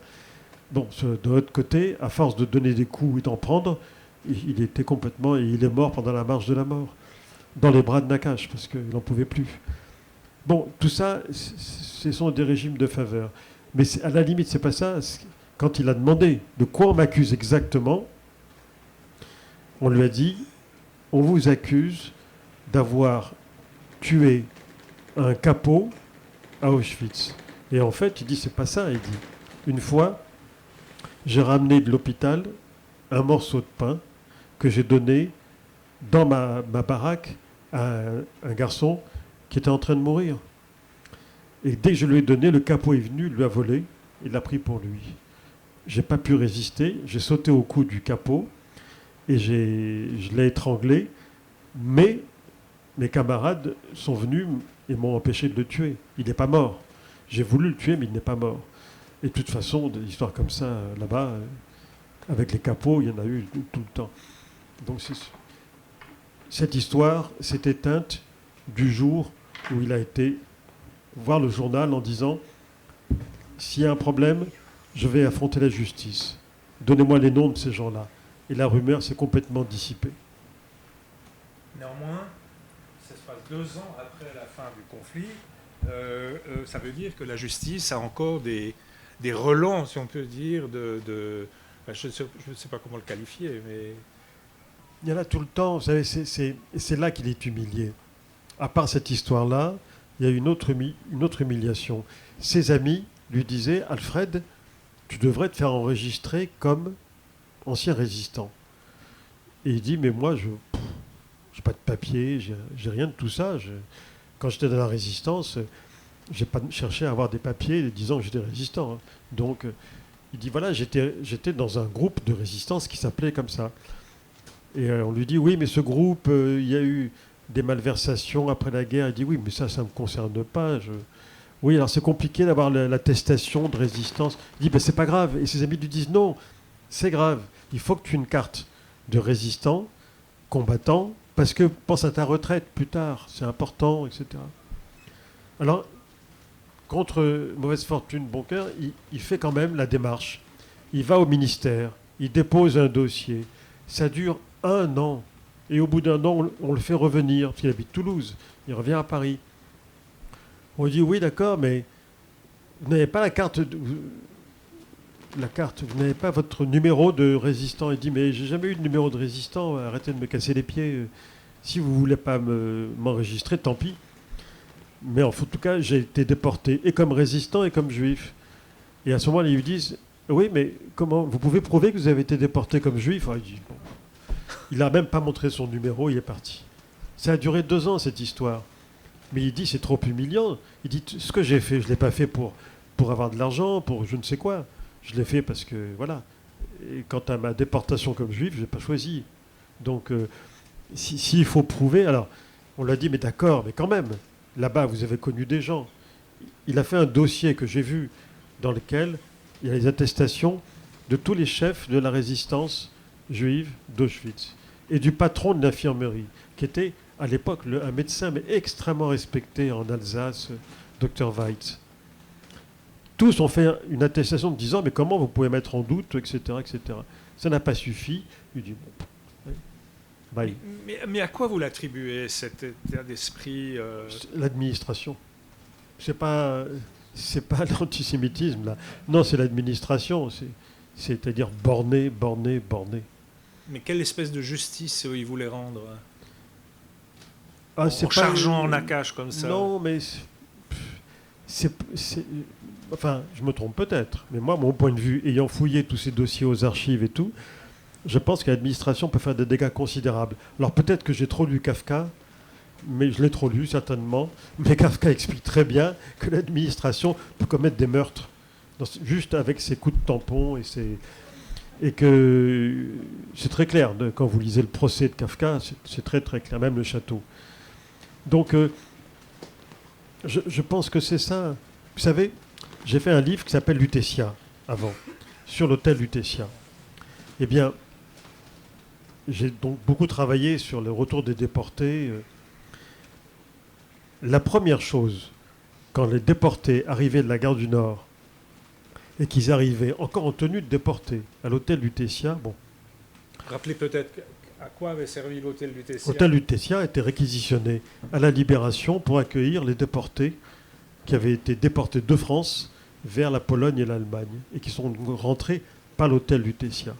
Bon, de l'autre côté, à force de donner des coups et d'en prendre, il était complètement... Et il est mort pendant la marche de la mort, dans les bras de Nakache, parce qu'il n'en pouvait plus. Bon, tout ça, ce sont des régimes de faveur. Mais à la limite, c'est pas ça. Quand il a demandé de quoi on m'accuse exactement, on lui a dit, on vous accuse d'avoir tué un capot à Auschwitz. Et en fait, il dit, c'est pas ça. Il dit, une fois, j'ai ramené de l'hôpital un morceau de pain que j'ai donné dans ma baraque à un garçon qui était en train de mourir. Et dès que je lui ai donné, le capot est venu, il lui a volé, il l'a pris pour lui. J'ai pas pu résister, j'ai sauté au cou du capot et je l'ai étranglé, mais mes camarades sont venus et m'ont empêché de le tuer. Il n'est pas mort. J'ai voulu le tuer, mais il n'est pas mort. Et de toute façon, des histoires comme ça, là-bas, avec les capots, il y en a eu tout le temps. Donc cette histoire s'est éteinte du jour où il a été voir le journal en disant s'il y a un problème, je vais affronter la justice. Donnez-moi les noms de ces gens-là. Et la rumeur s'est complètement dissipée. Néanmoins, ça se passe 2 ans après la fin du conflit. Ça veut dire que la justice a encore des relents, si on peut dire, je ne sais pas comment le qualifier, mais... Il y en a tout le temps, vous savez, c'est là qu'il est humilié. À part cette histoire-là, il y a une autre humiliation. Ses amis lui disaient « Alfred, tu devrais te faire enregistrer comme ancien résistant. » Et il dit « Mais moi, je n'ai pas de papier, j'ai rien de tout ça. Quand j'étais dans la résistance, je n'ai pas cherché à avoir des papiers disant que j'étais résistant. Hein. Donc, il dit « Voilà, j'étais dans un groupe de résistance qui s'appelait comme ça. » Et on lui dit « Oui, mais ce groupe, il y a eu des malversations après la guerre. » Il dit « Oui, mais ça ne me concerne pas. Oui, alors c'est compliqué d'avoir l'attestation de résistance. » Il dit ben, « C'est pas grave. » Et ses amis lui disent « Non, c'est grave. Il faut que tu aies une carte de résistant, combattant, parce que pense à ta retraite plus tard. C'est important, etc. » Alors, contre mauvaise fortune, bon cœur, il fait quand même la démarche. Il va au ministère, il dépose un dossier. Ça dure 1 an. Et au bout d'1 an, on le fait revenir, parce qu'il habite Toulouse. Il revient à Paris. On lui dit, oui, d'accord, mais vous n'avez pas la carte, vous n'avez pas votre numéro de résistant. Il dit, mais j'ai jamais eu de numéro de résistant, arrêtez de me casser les pieds. Si vous ne voulez pas m'enregistrer, tant pis. Mais en tout cas, j'ai été déporté, et comme résistant, et comme juif. Et à ce moment-là, ils lui disent, oui, mais comment vous pouvez prouver que vous avez été déporté comme juif? Il dit, bon. Il n'a même pas montré son numéro, il est parti. Ça a duré 2 ans, cette histoire. Mais il dit, c'est trop humiliant. Il dit, ce que j'ai fait, je ne l'ai pas fait pour avoir de l'argent, pour je ne sais quoi. Je l'ai fait parce que, voilà. Et quant à ma déportation comme juif, je n'ai pas choisi. Donc, s'il faut prouver... Alors, on l'a dit, mais d'accord, mais quand même, là-bas, vous avez connu des gens. Il a fait un dossier que j'ai vu, dans lequel il y a les attestations de tous les chefs de la résistance juive d'Auschwitz et du patron de l'infirmerie, qui était à l'époque un médecin mais extrêmement respecté en Alsace, Dr Weitz. Tous ont fait une attestation de disant mais comment vous pouvez mettre en doute, etc. etc. Ça n'a pas suffi. Il dit bon, bye. Mais à quoi vous l'attribuez, cet état d'esprit L'administration. C'est pas l'antisémitisme là. Non, c'est l'administration. C'est-à-dire borné. Mais quelle espèce de justice il voulait rendre en chargeant en Nakash comme ça? Non, mais enfin, je me trompe peut-être, mais moi, mon point de vue, ayant fouillé tous ces dossiers aux archives et tout, je pense que l'administration peut faire des dégâts considérables. Alors peut-être que j'ai trop lu Kafka, mais je l'ai trop lu certainement, mais Kafka explique très bien que l'administration peut commettre des meurtres, juste avec ses coups de tampon et que c'est très clair. Quand vous lisez le procès de Kafka, c'est très très clair, même le château. Donc, je pense que c'est ça. Vous savez, j'ai fait un livre qui s'appelle Lutetia, avant, sur l'hôtel Lutetia. Eh bien, j'ai donc beaucoup travaillé sur le retour des déportés. La première chose, quand les déportés arrivaient de la gare du Nord, et qu'ils arrivaient encore en tenue de déportés à l'hôtel Lutetia, bon. Rappelez peut-être à quoi avait servi l'hôtel Lutetia. L'hôtel Lutetia était réquisitionné à la Libération pour accueillir les déportés qui avaient été déportés de France vers la Pologne et l'Allemagne et qui sont rentrés par l'hôtel Lutetia.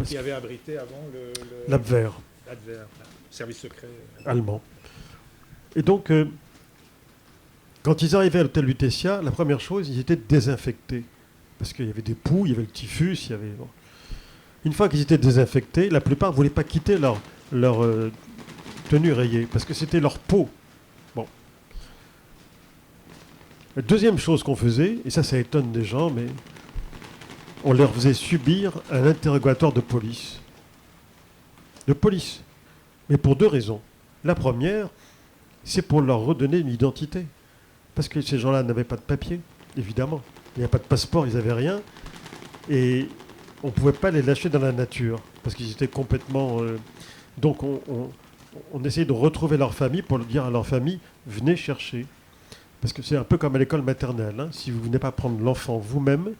Qui avait abrité avant l'Abwehr. L'Abwehr, service secret allemand. Et donc, quand ils arrivaient à l'hôtel Lutetia, la première chose, ils étaient désinfectés. Parce qu'il y avait des poux, il y avait le typhus, il y avait... Bon. Une fois qu'ils étaient désinfectés, la plupart ne voulaient pas quitter leur tenue rayée, parce que c'était leur peau. Bon. La deuxième chose qu'on faisait, et ça étonne des gens, mais on leur faisait subir un interrogatoire de police. De police. Mais pour 2 raisons. La première, c'est pour leur redonner une identité. Parce que ces gens-là n'avaient pas de papier, évidemment. Il n'y a pas de passeport, ils n'avaient rien. Et on ne pouvait pas les lâcher dans la nature, parce qu'ils étaient complètement... Donc on essayait de retrouver leur famille pour dire à leur famille, venez chercher. Parce que c'est un peu comme à l'école maternelle. Hein. Si vous ne venez pas prendre l'enfant vous-même,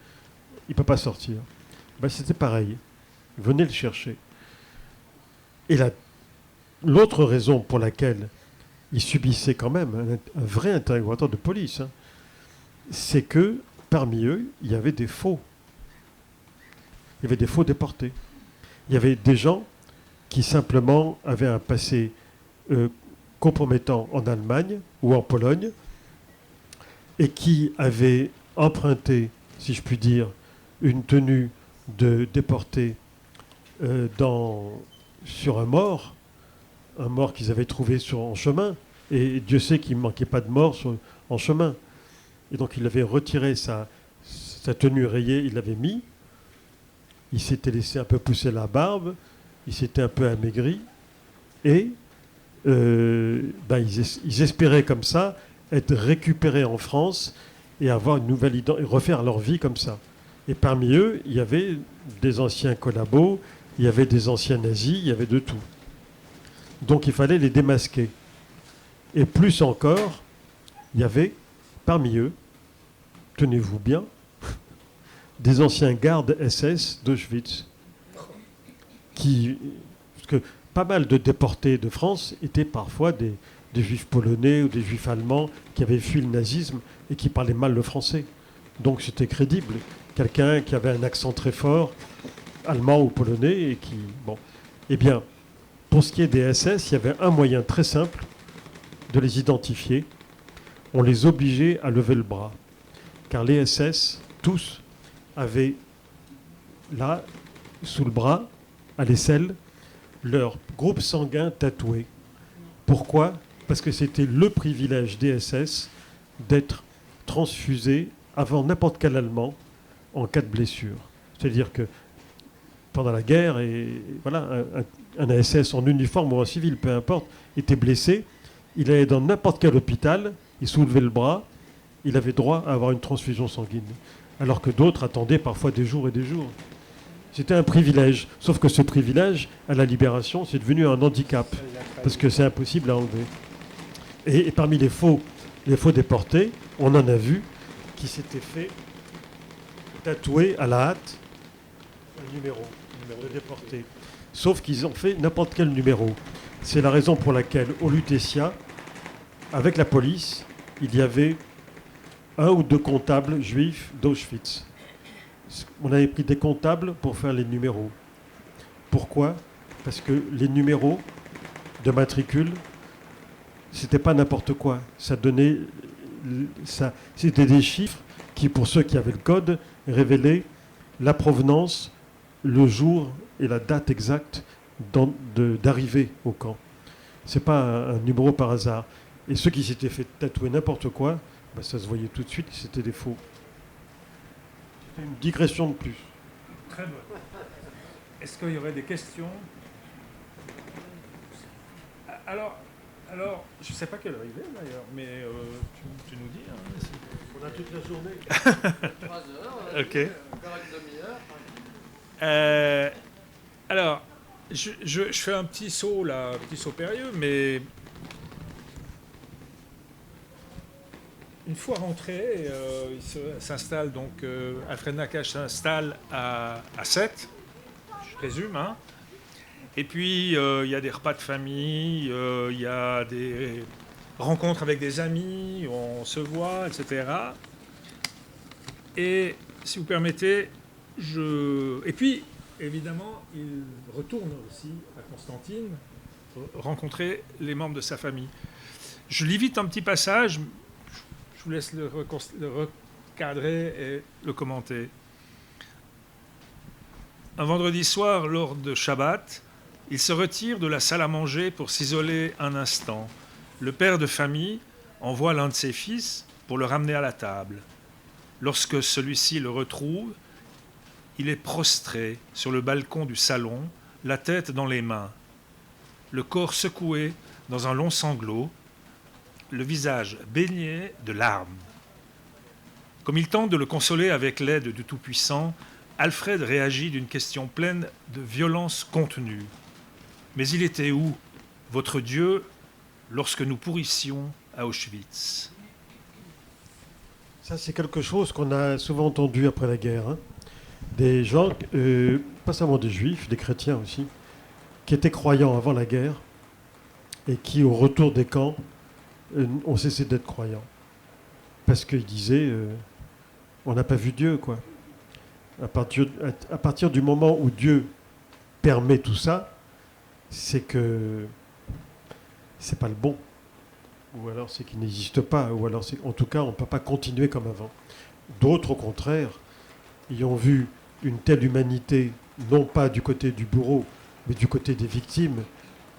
il ne peut pas sortir. Ben, c'était pareil. Venez le chercher. Et l'autre raison pour laquelle il subissait quand même un vrai interrogatoire de police, hein, c'est que parmi eux, il y avait des faux. Il y avait des faux déportés. Il y avait des gens qui simplement avaient un passé compromettant en Allemagne ou en Pologne et qui avaient emprunté, si je puis dire, une tenue de déporté sur un mort qu'ils avaient trouvé en chemin. Et Dieu sait qu'il ne manquait pas de morts en chemin. Et donc il avait retiré sa tenue rayée, il l'avait mis. Il s'était laissé un peu pousser la barbe, il s'était un peu amaigri. Et ils espéraient comme ça être récupérés en France et avoir une nouvelle identité, et refaire leur vie comme ça. Et parmi eux, il y avait des anciens collabos, il y avait des anciens nazis, il y avait de tout. Donc il fallait les démasquer. Et plus encore, il y avait parmi eux, tenez-vous bien, des anciens gardes SS d'Auschwitz. Parce que pas mal de déportés de France étaient parfois des juifs polonais ou des juifs allemands qui avaient fui le nazisme et qui parlaient mal le français. Donc c'était crédible. Quelqu'un qui avait un accent très fort, allemand ou polonais, et qui... Bon. Eh bien, pour ce qui est des SS, il y avait un moyen très simple de les identifier. On les obligeait à lever le bras. Car les SS, tous, avaient là, sous le bras, à l'aisselle, leur groupe sanguin tatoué. Pourquoi ? Parce que c'était le privilège des SS d'être transfusés avant n'importe quel Allemand en cas de blessure. C'est-à-dire que pendant la guerre, et voilà, un SS en uniforme ou en civil, peu importe, était blessé, il allait dans n'importe quel hôpital, il soulevait le bras, il avait droit à avoir une transfusion sanguine. Alors que d'autres attendaient parfois des jours et des jours. C'était un privilège. Sauf que ce privilège, à la Libération, c'est devenu un handicap. Parce que c'est impossible à enlever. Et parmi les faux déportés, on en a vu qui s'étaient fait tatouer à la hâte un numéro de déporté. Sauf qu'ils ont fait n'importe quel numéro. C'est la raison pour laquelle, au Lutetia, avec la police, il y avait 1 ou 2 comptables juifs d'Auschwitz. On avait pris des comptables pour faire les numéros. Pourquoi ? Parce que les numéros de matricule, c'était pas n'importe quoi. C'était des chiffres qui, pour ceux qui avaient le code, révélaient la provenance, le jour et la date exacte d'arrivée au camp. C'est pas un numéro par hasard. Et ceux qui s'étaient fait tatouer n'importe quoi, ben ça se voyait tout de suite, c'était des faux. C'était une digression de plus. Très bien. Est-ce qu'il y aurait des questions ? Alors, je ne sais pas quelle heure il est d'ailleurs, mais tu nous dis. Hein, on a toute la journée. 3 heures, ok. Encore une demi-heure. Alors, je fais un petit saut là, un petit saut périlleux, mais une fois rentré, il s'installe donc, Alfred Nakache s'installe à Sète, je présume, hein. Et puis il y a des repas de famille, il y a des rencontres avec des amis, on se voit, etc. Et si vous permettez, et puis évidemment, il retourne aussi à Constantine rencontrer les membres de sa famille. Je lis vite un petit passage. Je vous laisse le recadrer et le commenter. Un vendredi soir, lors de Shabbat, il se retire de la salle à manger pour s'isoler un instant. Le père de famille envoie l'un de ses fils pour le ramener à la table. Lorsque celui-ci le retrouve, il est prostré sur le balcon du salon, la tête dans les mains, le corps secoué dans un long sanglot, le visage baigné de larmes. Comme il tente de le consoler avec l'aide du Tout-Puissant, Alfred réagit d'une question pleine de violence contenue. « Mais il était où, votre Dieu, lorsque nous pourrissions à Auschwitz ?» Ça, c'est quelque chose qu'on a souvent entendu après la guerre, hein. Des gens, pas seulement des juifs, des chrétiens aussi, qui étaient croyants avant la guerre et qui, au retour des camps, ont cessé d'être croyants. Parce qu'ils disaient, on n'a pas vu Dieu, quoi. À partir du moment où Dieu permet tout ça, c'est que c'est pas le bon. Ou alors c'est qu'il n'existe pas. Ou alors, en tout cas, on ne peut pas continuer comme avant. D'autres, au contraire, y ont vu une telle humanité, non pas du côté du bourreau, mais du côté des victimes,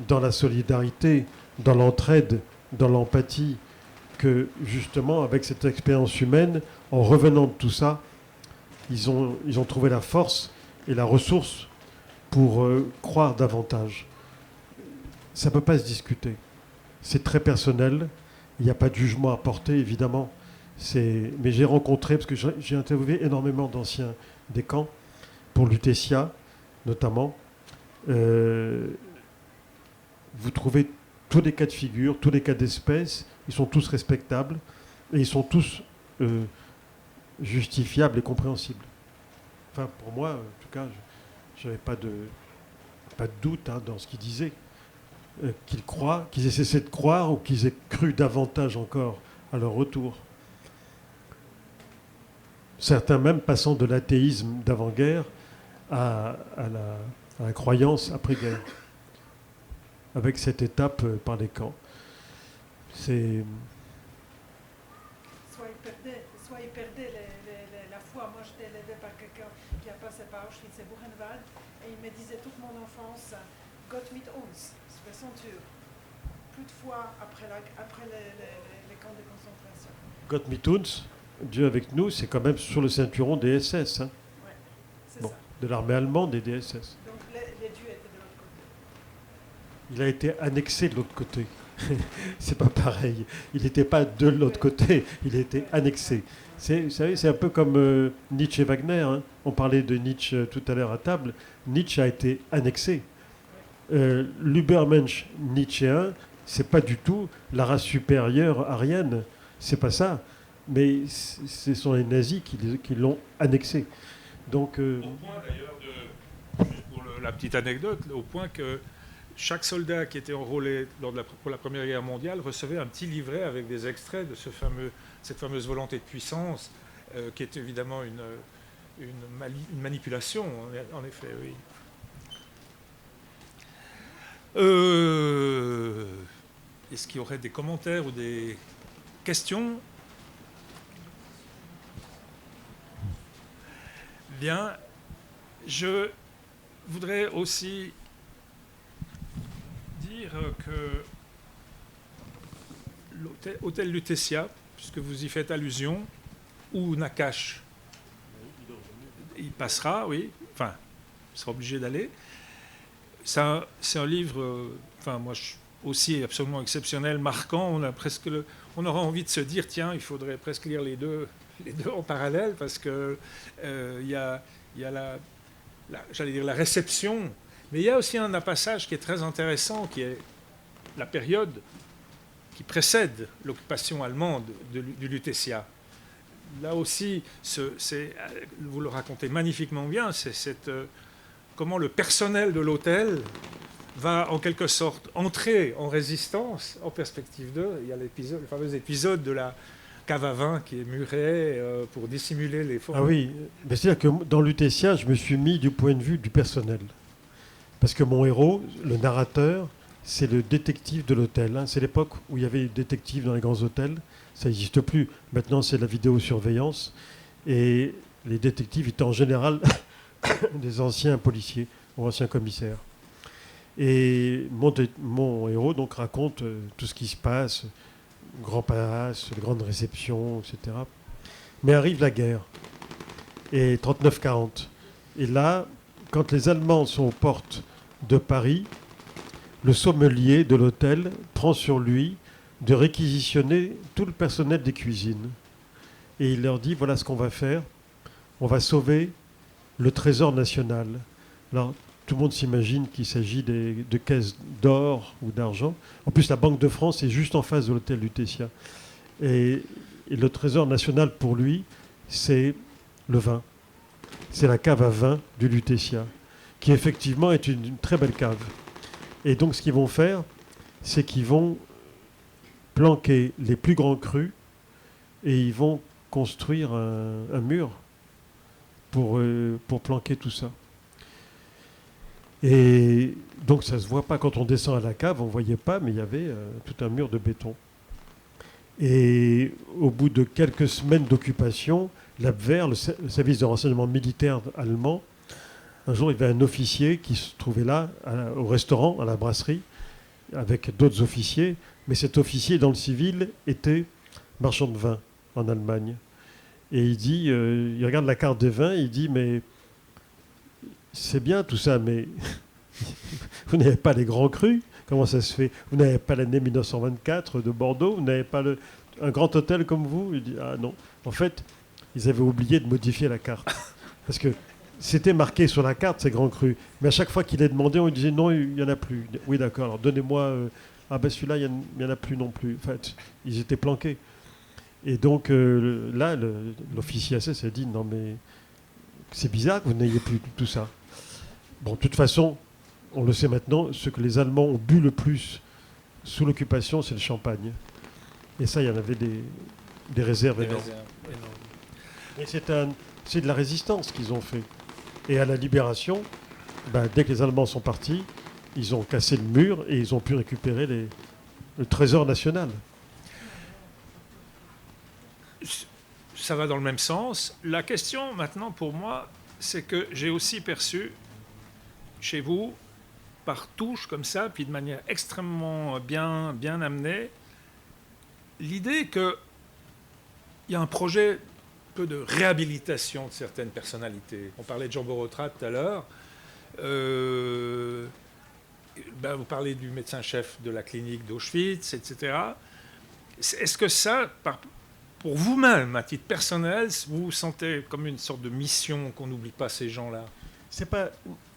dans la solidarité, dans l'entraide, dans l'empathie, que justement, avec cette expérience humaine, en revenant de tout ça, ils ont trouvé la force et la ressource pour croire davantage. Ça ne peut pas se discuter. C'est très personnel. Il n'y a pas de jugement à porter, évidemment. Mais j'ai rencontré, parce que j'ai interviewé énormément d'anciens des camps, pour l'UTESIA notamment. Vous trouvez tous les cas de figure, tous les cas d'espèce. Ils sont tous respectables et ils sont tous justifiables et compréhensibles. Enfin, pour moi, en tout cas, je n'avais pas de doute, hein, dans ce qu'ils disaient. Qu'ils aient cessé de croire ou qu'ils aient cru davantage encore à leur retour. Certains même passant de l'athéisme d'avant-guerre à la croyance après-guerre, avec cette étape par les camps. C'est... Soit ils perdaient la foi. Moi, j'étais élevée par quelqu'un qui a passé par Auschwitz et Buchenwald, et il me disait toute mon enfance, Gott mit uns, c'est sans Dieu. Plus de foi après les camps de concentration. Gott mit uns, Dieu avec nous, c'est quand même sur le ceinturon des SS, hein. Ouais, c'est ça. De l'armée allemande et des SS. Donc les dieux étaient de l'autre côté. Il a été annexé de l'autre côté. C'est pas pareil. Il n'était pas de l'autre côté, il a été annexé. Vous savez, c'est un peu comme Nietzsche et Wagner, hein. On parlait de Nietzsche tout à l'heure à table. Nietzsche a été annexé. L'Ubermensch nietzschéen, c'est pas du tout la race supérieure aryenne. C'est pas ça. Mais ce sont les nazis qui l'ont annexé. Donc, Au point d'ailleurs, juste pour la petite anecdote, au point que chaque soldat qui était enrôlé pour la Première Guerre mondiale recevait un petit livret avec des extraits de cette fameuse volonté de puissance, qui est évidemment une manipulation, en effet, oui. Est-ce qu'il y aurait des commentaires ou des questions ? Bien, je voudrais aussi dire que l'hôtel Lutetia, puisque vous y faites allusion, ou Nakash, il passera, oui, enfin, il sera obligé d'aller. C'est un livre, moi, aussi absolument exceptionnel, marquant. On aura envie de se dire, tiens, il faudrait presque lire les deux en parallèle, parce que il y a j'allais dire la réception, mais il y a aussi un passage qui est très intéressant, qui est la période qui précède l'occupation allemande du Lutetia. Là aussi, vous le racontez magnifiquement bien, c'est comment le personnel de l'hôtel va en quelque sorte entrer en résistance en perspective d'eux. Il y a le fameux épisode de la cave à vin qui est murée pour dissimuler les formes. Ah oui, mais c'est-à-dire que dans Lutetia, je me suis mis du point de vue du personnel. Parce que mon héros, le narrateur, c'est le détective de l'hôtel, hein. C'est l'époque où il y avait des détectives dans les grands hôtels. Ça n'existe plus. Maintenant, c'est la vidéosurveillance. Et les détectives étaient en général des anciens policiers ou anciens commissaires. Et mon héros donc raconte tout ce qui se passe, grand palace, les grandes réceptions, etc. Mais arrive la guerre, et 39-40. Et là, quand les Allemands sont aux portes de Paris, le sommelier de l'hôtel prend sur lui de réquisitionner tout le personnel des cuisines. Et il leur dit, voilà ce qu'on va faire, on va sauver le trésor national. Alors, tout le monde s'imagine qu'il s'agit de caisses d'or ou d'argent. En plus, la Banque de France est juste en face de l'hôtel Lutetia. Et Et le trésor national pour lui, c'est le vin. C'est la cave à vin du Lutetia, qui effectivement est une très belle cave. Et donc ce qu'ils vont faire, c'est qu'ils vont planquer les plus grands crus et ils vont construire un mur pour planquer tout ça. Et donc ça ne se voit pas quand on descend à la cave, on ne voyait pas, mais il y avait tout un mur de béton. Et au bout de quelques semaines d'occupation, l'Abwehr, le service de renseignement militaire allemand, un jour il y avait un officier qui se trouvait là, au restaurant, à la brasserie, avec d'autres officiers, mais cet officier dans le civil était marchand de vin en Allemagne. Et il dit, il regarde la carte des vins, il dit, mais c'est bien tout ça, mais vous n'avez pas les grands crus, comment ça se fait? Vous n'avez pas l'année 1924 de Bordeaux, vous n'avez pas un grand hôtel comme vous? Il dit, ah non. En fait, ils avaient oublié de modifier la carte. Parce que c'était marqué sur la carte, ces grands crus. Mais à chaque fois qu'il est demandé, on lui disait, non, il n'y en a plus. Oui, d'accord, alors donnez-moi... ah ben celui-là, il n'y en a plus non plus. En fait, ils étaient planqués. Et donc là, l'officier SS s'est dit, non mais c'est bizarre que vous n'ayez plus tout ça. Bon, de toute façon, on le sait maintenant, ce que les Allemands ont bu le plus sous l'occupation, c'est le champagne. Et ça, il y en avait des réserves énormes. Et c'est de la résistance qu'ils ont fait. Et à la libération, dès que les Allemands sont partis, ils ont cassé le mur et ils ont pu récupérer le trésor national. Ça va dans le même sens. La question maintenant pour moi, c'est que j'ai aussi perçu chez vous, par touche comme ça, puis de manière extrêmement bien amenée, l'idée qu'il y a un projet peu de réhabilitation de certaines personnalités. On parlait de Jean Borotrat tout à l'heure. Vous parlez du médecin-chef de la clinique d'Auschwitz, etc. Est-ce que ça, pour vous-même, à titre personnel, vous vous sentez comme une sorte de mission qu'on n'oublie pas ces gens-là? C'est pas...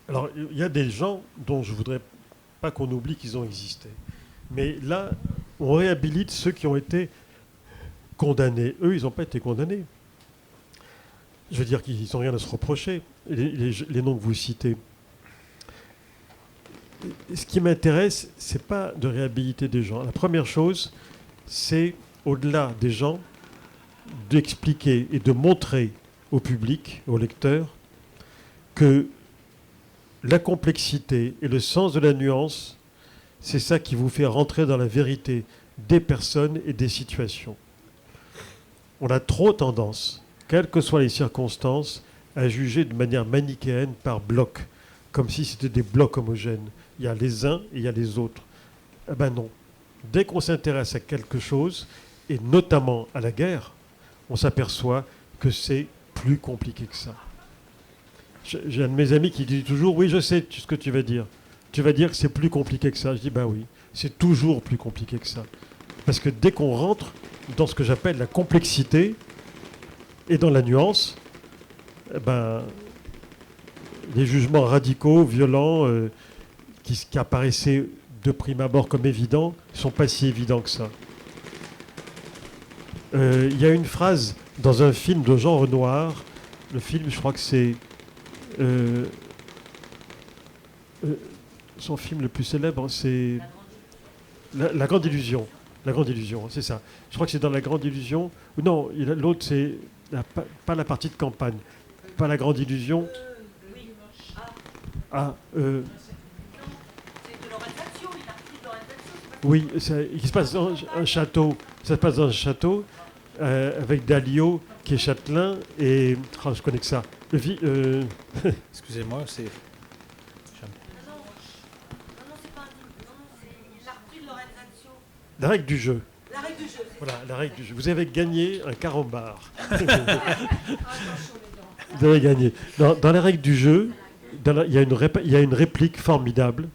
Alors, il y a des gens dont je ne voudrais pas qu'on oublie qu'ils ont existé. Mais là, on réhabilite ceux qui ont été condamnés. Eux, ils n'ont pas été condamnés. Je veux dire qu'ils n'ont rien à se reprocher, les noms que vous citez. Ce qui m'intéresse, ce n'est pas de réhabiliter des gens. La première chose, c'est, au-delà des gens, d'expliquer et de montrer au public, aux lecteurs, que la complexité et le sens de la nuance, c'est ça qui vous fait rentrer dans la vérité des personnes et des situations. On a trop tendance, quelles que soient les circonstances, à juger de manière manichéenne par bloc, comme si c'était des blocs homogènes. Il y a les uns et il y a les autres. Eh ben non. Dès qu'on s'intéresse à quelque chose, et notamment à la guerre, on s'aperçoit que c'est plus compliqué que ça. J'ai un de mes amis qui dit toujours, oui, je sais ce que tu vas dire. Tu vas dire que c'est plus compliqué que ça. Je dis, ben oui, c'est toujours plus compliqué que ça. Parce que dès qu'on rentre dans ce que j'appelle la complexité et dans la nuance, les jugements radicaux, violents, qui apparaissaient de prime abord comme évidents, ne sont pas si évidents que ça. Il y a une phrase dans un film de Jean Renoir, le film, je crois que c'est son film le plus célèbre, c'est La Grande Illusion. La Grande Illusion, c'est ça. Je crois que c'est dans La Grande Illusion. Non, l'autre, c'est pas la partie de campagne. Pas La Grande Illusion. Oui, il se passe dans un château. Ça se passe dans un château avec Dalio qui est châtelain et je connais que ça. Excusez-moi, c'est... La règle du jeu. La règle du jeu. Voilà, la règle du jeu. Vous avez gagné un carambar. Vous avez gagné. Dans la règle du jeu, il y a une réplique formidable.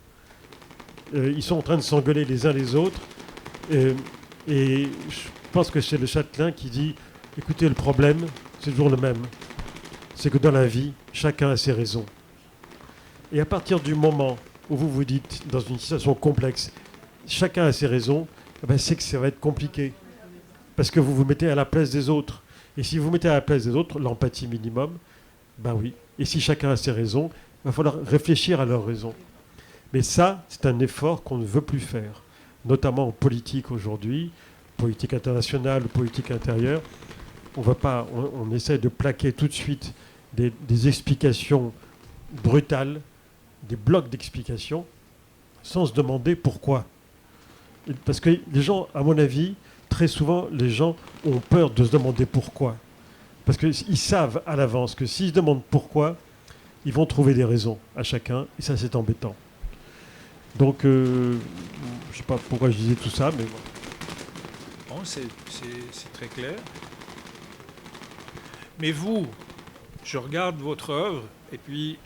Ils sont en train de s'engueuler les uns les autres. Et je pense que c'est le châtelain qui dit, écoutez, le problème, c'est toujours le même. C'est que dans la vie, chacun a ses raisons. Et à partir du moment où vous vous dites, dans une situation complexe, chacun a ses raisons, c'est que ça va être compliqué. parce que vous vous mettez à la place des autres. Et si vous vous mettez à la place des autres, l'empathie minimum, ben oui. Et si chacun a ses raisons, il va falloir réfléchir à leurs raisons. Mais ça, c'est un effort qu'on ne veut plus faire, notamment en politique aujourd'hui, politique internationale, politique intérieure. On essaie de plaquer tout de suite des explications brutales, des blocs d'explications, sans se demander pourquoi. Parce que les gens, à mon avis, très souvent, les gens ont peur de se demander pourquoi. Parce qu'ils savent à l'avance que s'ils se demandent pourquoi, ils vont trouver des raisons à chacun, et ça, c'est embêtant. Donc, je ne sais pas pourquoi je disais tout ça, mais voilà. Bon, c'est très clair. Mais vous, je regarde votre œuvre, et puis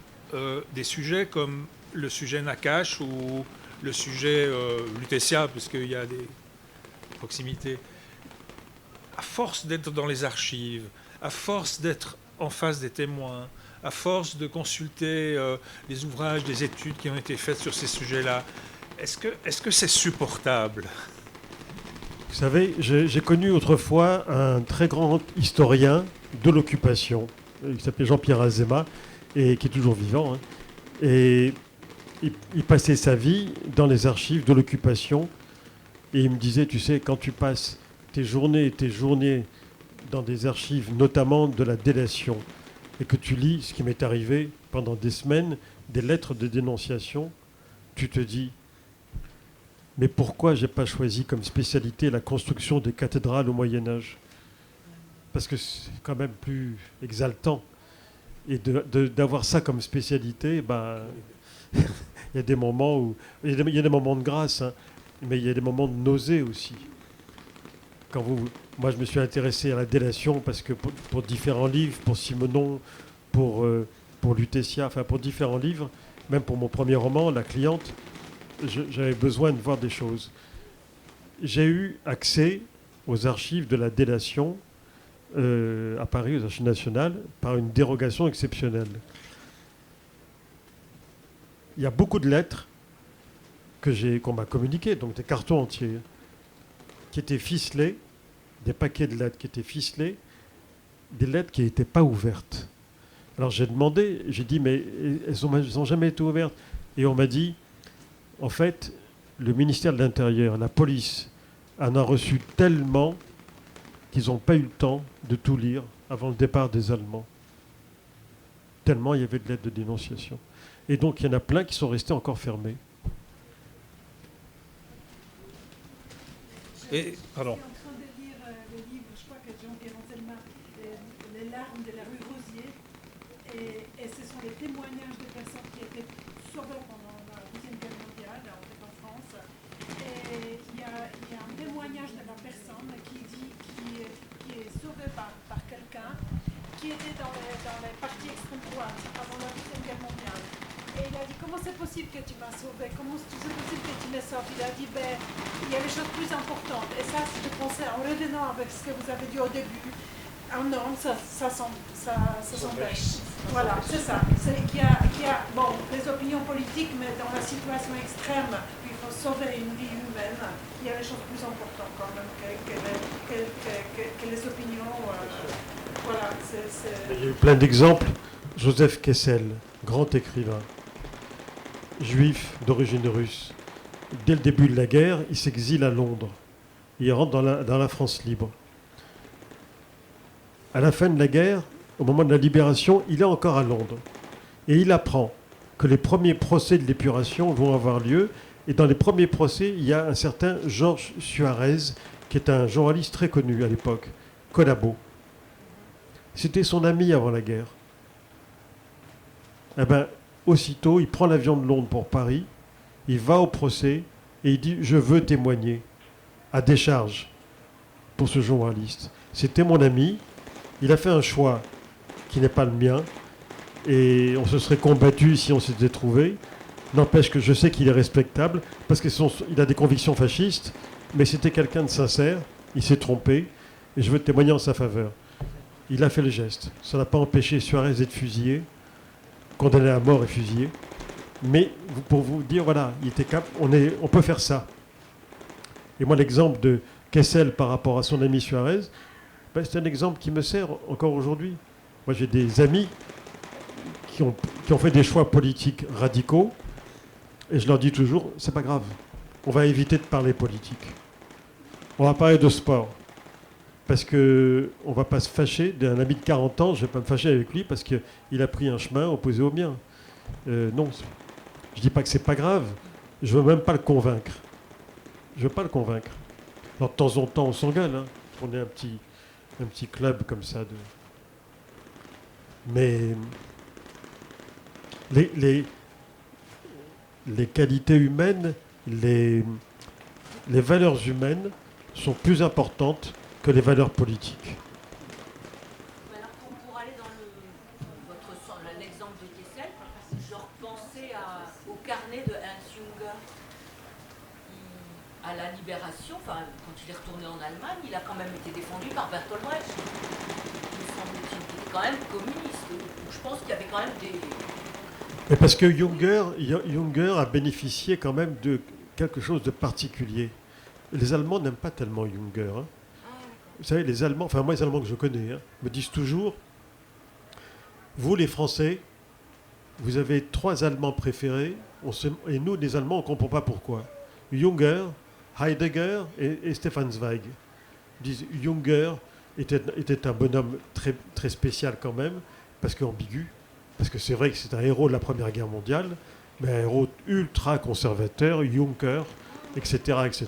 des sujets comme le sujet Nakash ou le sujet Lutetia, puisqu'il y a des proximités. À force d'être dans les archives, à force d'être en face des témoins, à force de consulter les ouvrages, des études qui ont été faites sur ces sujets-là, est-ce que c'est supportable ? Vous savez, j'ai connu autrefois un très grand historien de l'occupation, qui s'appelait Jean-Pierre Azéma, et qui est toujours vivant. Hein. Et il passait sa vie dans les archives de l'occupation, et il me disait, tu sais, quand tu passes tes journées dans des archives, notamment de la délation, et que tu lis ce qui m'est arrivé pendant des semaines, des lettres de dénonciation, tu te dis, mais pourquoi j'ai pas choisi comme spécialité la construction des cathédrales au Moyen-Âge ? Parce que c'est quand même plus exaltant. Et d'avoir ça comme spécialité, il y a des moments où... Il y a des moments de grâce, hein, mais il y a des moments de nausée aussi. Moi, je me suis intéressé à la délation parce que pour différents livres, pour Simenon, pour Lutetia, enfin pour différents livres, même pour mon premier roman, La Cliente, j'avais besoin de voir des choses. J'ai eu accès aux archives de la délation à Paris, aux Archives nationales, par une dérogation exceptionnelle. Il y a beaucoup de lettres qu'on m'a communiquées, donc des cartons entiers, qui étaient ficelés, des paquets de lettres qui étaient ficelés, des lettres qui n'étaient pas ouvertes. Alors j'ai demandé, j'ai dit, mais elles n'ont jamais été ouvertes. Et on m'a dit, en fait, le ministère de l'Intérieur, la police, en a reçu tellement qu'ils n'ont pas eu le temps de tout lire avant le départ des Allemands. Tellement il y avait de lettres de dénonciation. Et donc il y en a plein qui sont restés encore fermés. Et, pardon. Je suis en train de lire le livre, je crois que Jean-Pierre Anselma, Les larmes de la rue Rosier. Et ce sont les témoignages de personnes qui étaient sauvées pendant la Deuxième Guerre mondiale, en France. Et il y a un témoignage de la personne qui est sauvée par quelqu'un qui était dans les partis extrême droite avant la Deuxième Guerre mondiale. Et il a dit, comment c'est possible que tu m'as sauvé? Comment c'est possible que tu m'as sauvé? Il a dit, il y a des choses plus importantes. Et ça, je pensais, en revenant avec ce que vous avez dit au début, un homme, ça s'empêche. Voilà, c'est ça. C'est qu'il y a les opinions politiques, mais dans la situation extrême, il faut sauver une vie humaine. Il y a des choses plus importantes quand même que les opinions. Voilà, Il y a eu plein d'exemples. Joseph Kessel, grand écrivain, juif d'origine russe. Dès le début de la guerre, il s'exile à Londres. Il rentre dans la France libre. À la fin de la guerre, au moment de la libération, il est encore à Londres. Et il apprend que les premiers procès de l'épuration vont avoir lieu. Et dans les premiers procès, il y a un certain Georges Suarez, qui est un journaliste très connu à l'époque, Collabo. C'était son ami avant la guerre. Eh bien, aussitôt, il prend l'avion de Londres pour Paris, il va au procès et il dit « Je veux témoigner à décharge pour ce journaliste. C'était mon ami, il a fait un choix qui n'est pas le mien et on se serait combattu si on s'était trouvé. N'empêche que je sais qu'il est respectable parce qu'il a des convictions fascistes, mais c'était quelqu'un de sincère, il s'est trompé et je veux témoigner en sa faveur. » Il a fait le geste. Ça n'a pas empêché Suarez d'être fusillé, condamné à mort et fusillé. Mais pour vous dire, voilà, il était on peut faire ça. Et moi, l'exemple Kessel par rapport à son ami Suarez, ben, c'est un exemple qui me sert encore aujourd'hui. Moi, j'ai des amis qui ont fait des choix politiques radicaux, et je leur dis toujours, c'est pas grave, on va éviter de parler politique. On va parler de sport. Parce qu'on ne va pas se fâcher. D'un ami de 40 ans, je ne vais pas me fâcher avec lui parce qu'il a pris un chemin opposé au mien. Non, je ne dis pas que c'est pas grave. Je ne veux même pas le convaincre. Je ne veux pas le convaincre. Alors, de temps en temps, on s'engueule. Hein. On est un petit club comme ça. Mais les qualités humaines, les valeurs humaines sont plus importantes que les valeurs politiques. Alors pour aller dans l'exemple de Kessel, je repensais au carnet de Hans Junger. À la Libération, enfin, quand il est retourné en Allemagne, il a quand même été défendu par Bertolt Brecht. Il était quand même communiste. Donc je pense qu'il y avait quand même des... Mais parce que Junger a bénéficié quand même de quelque chose de particulier. Les Allemands n'aiment pas tellement Junger. Hein. Vous savez, les Allemands, enfin moi les Allemands que je connais, me disent toujours, vous les Français, vous avez 3 Allemands préférés, et nous les Allemands on ne comprend pas pourquoi. Junger, Heidegger et Stefan Zweig. Ils disent Junger était un bonhomme très, très spécial quand même, parce qu'ambigu, parce que c'est vrai que c'est un héros de la Première Guerre mondiale, mais un héros ultra conservateur, Juncker, etc. etc.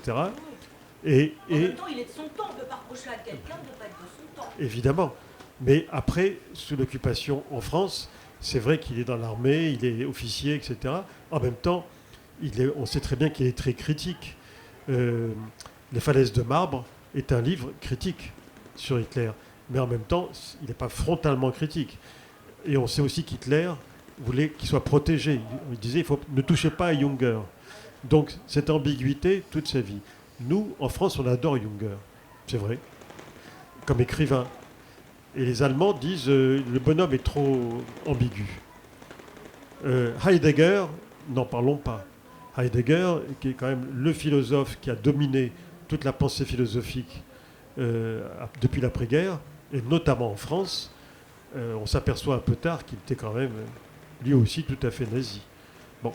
En même temps, il est de son temps, on ne peut pas reprocher à quelqu'un de ne pas être de son temps. Évidemment. Mais après, sous l'occupation en France, c'est vrai qu'il est dans l'armée, il est officier, etc. En même temps, on sait très bien qu'il est très critique. Les falaises de marbre est un livre critique sur Hitler. Mais en même temps, il n'est pas frontalement critique. Et on sait aussi qu'Hitler voulait qu'il soit protégé. Il disait, ne touchez pas à Junger. Donc, cette ambiguïté toute sa vie. Nous, en France, on adore Junger. C'est vrai. Comme écrivain. Et les Allemands disent, le bonhomme est trop ambigu. Heidegger, n'en parlons pas. Heidegger, qui est quand même le philosophe qui a dominé toute la pensée philosophique depuis l'après-guerre, et notamment en France, on s'aperçoit un peu tard qu'il était quand même, lui aussi, tout à fait nazi. Bon.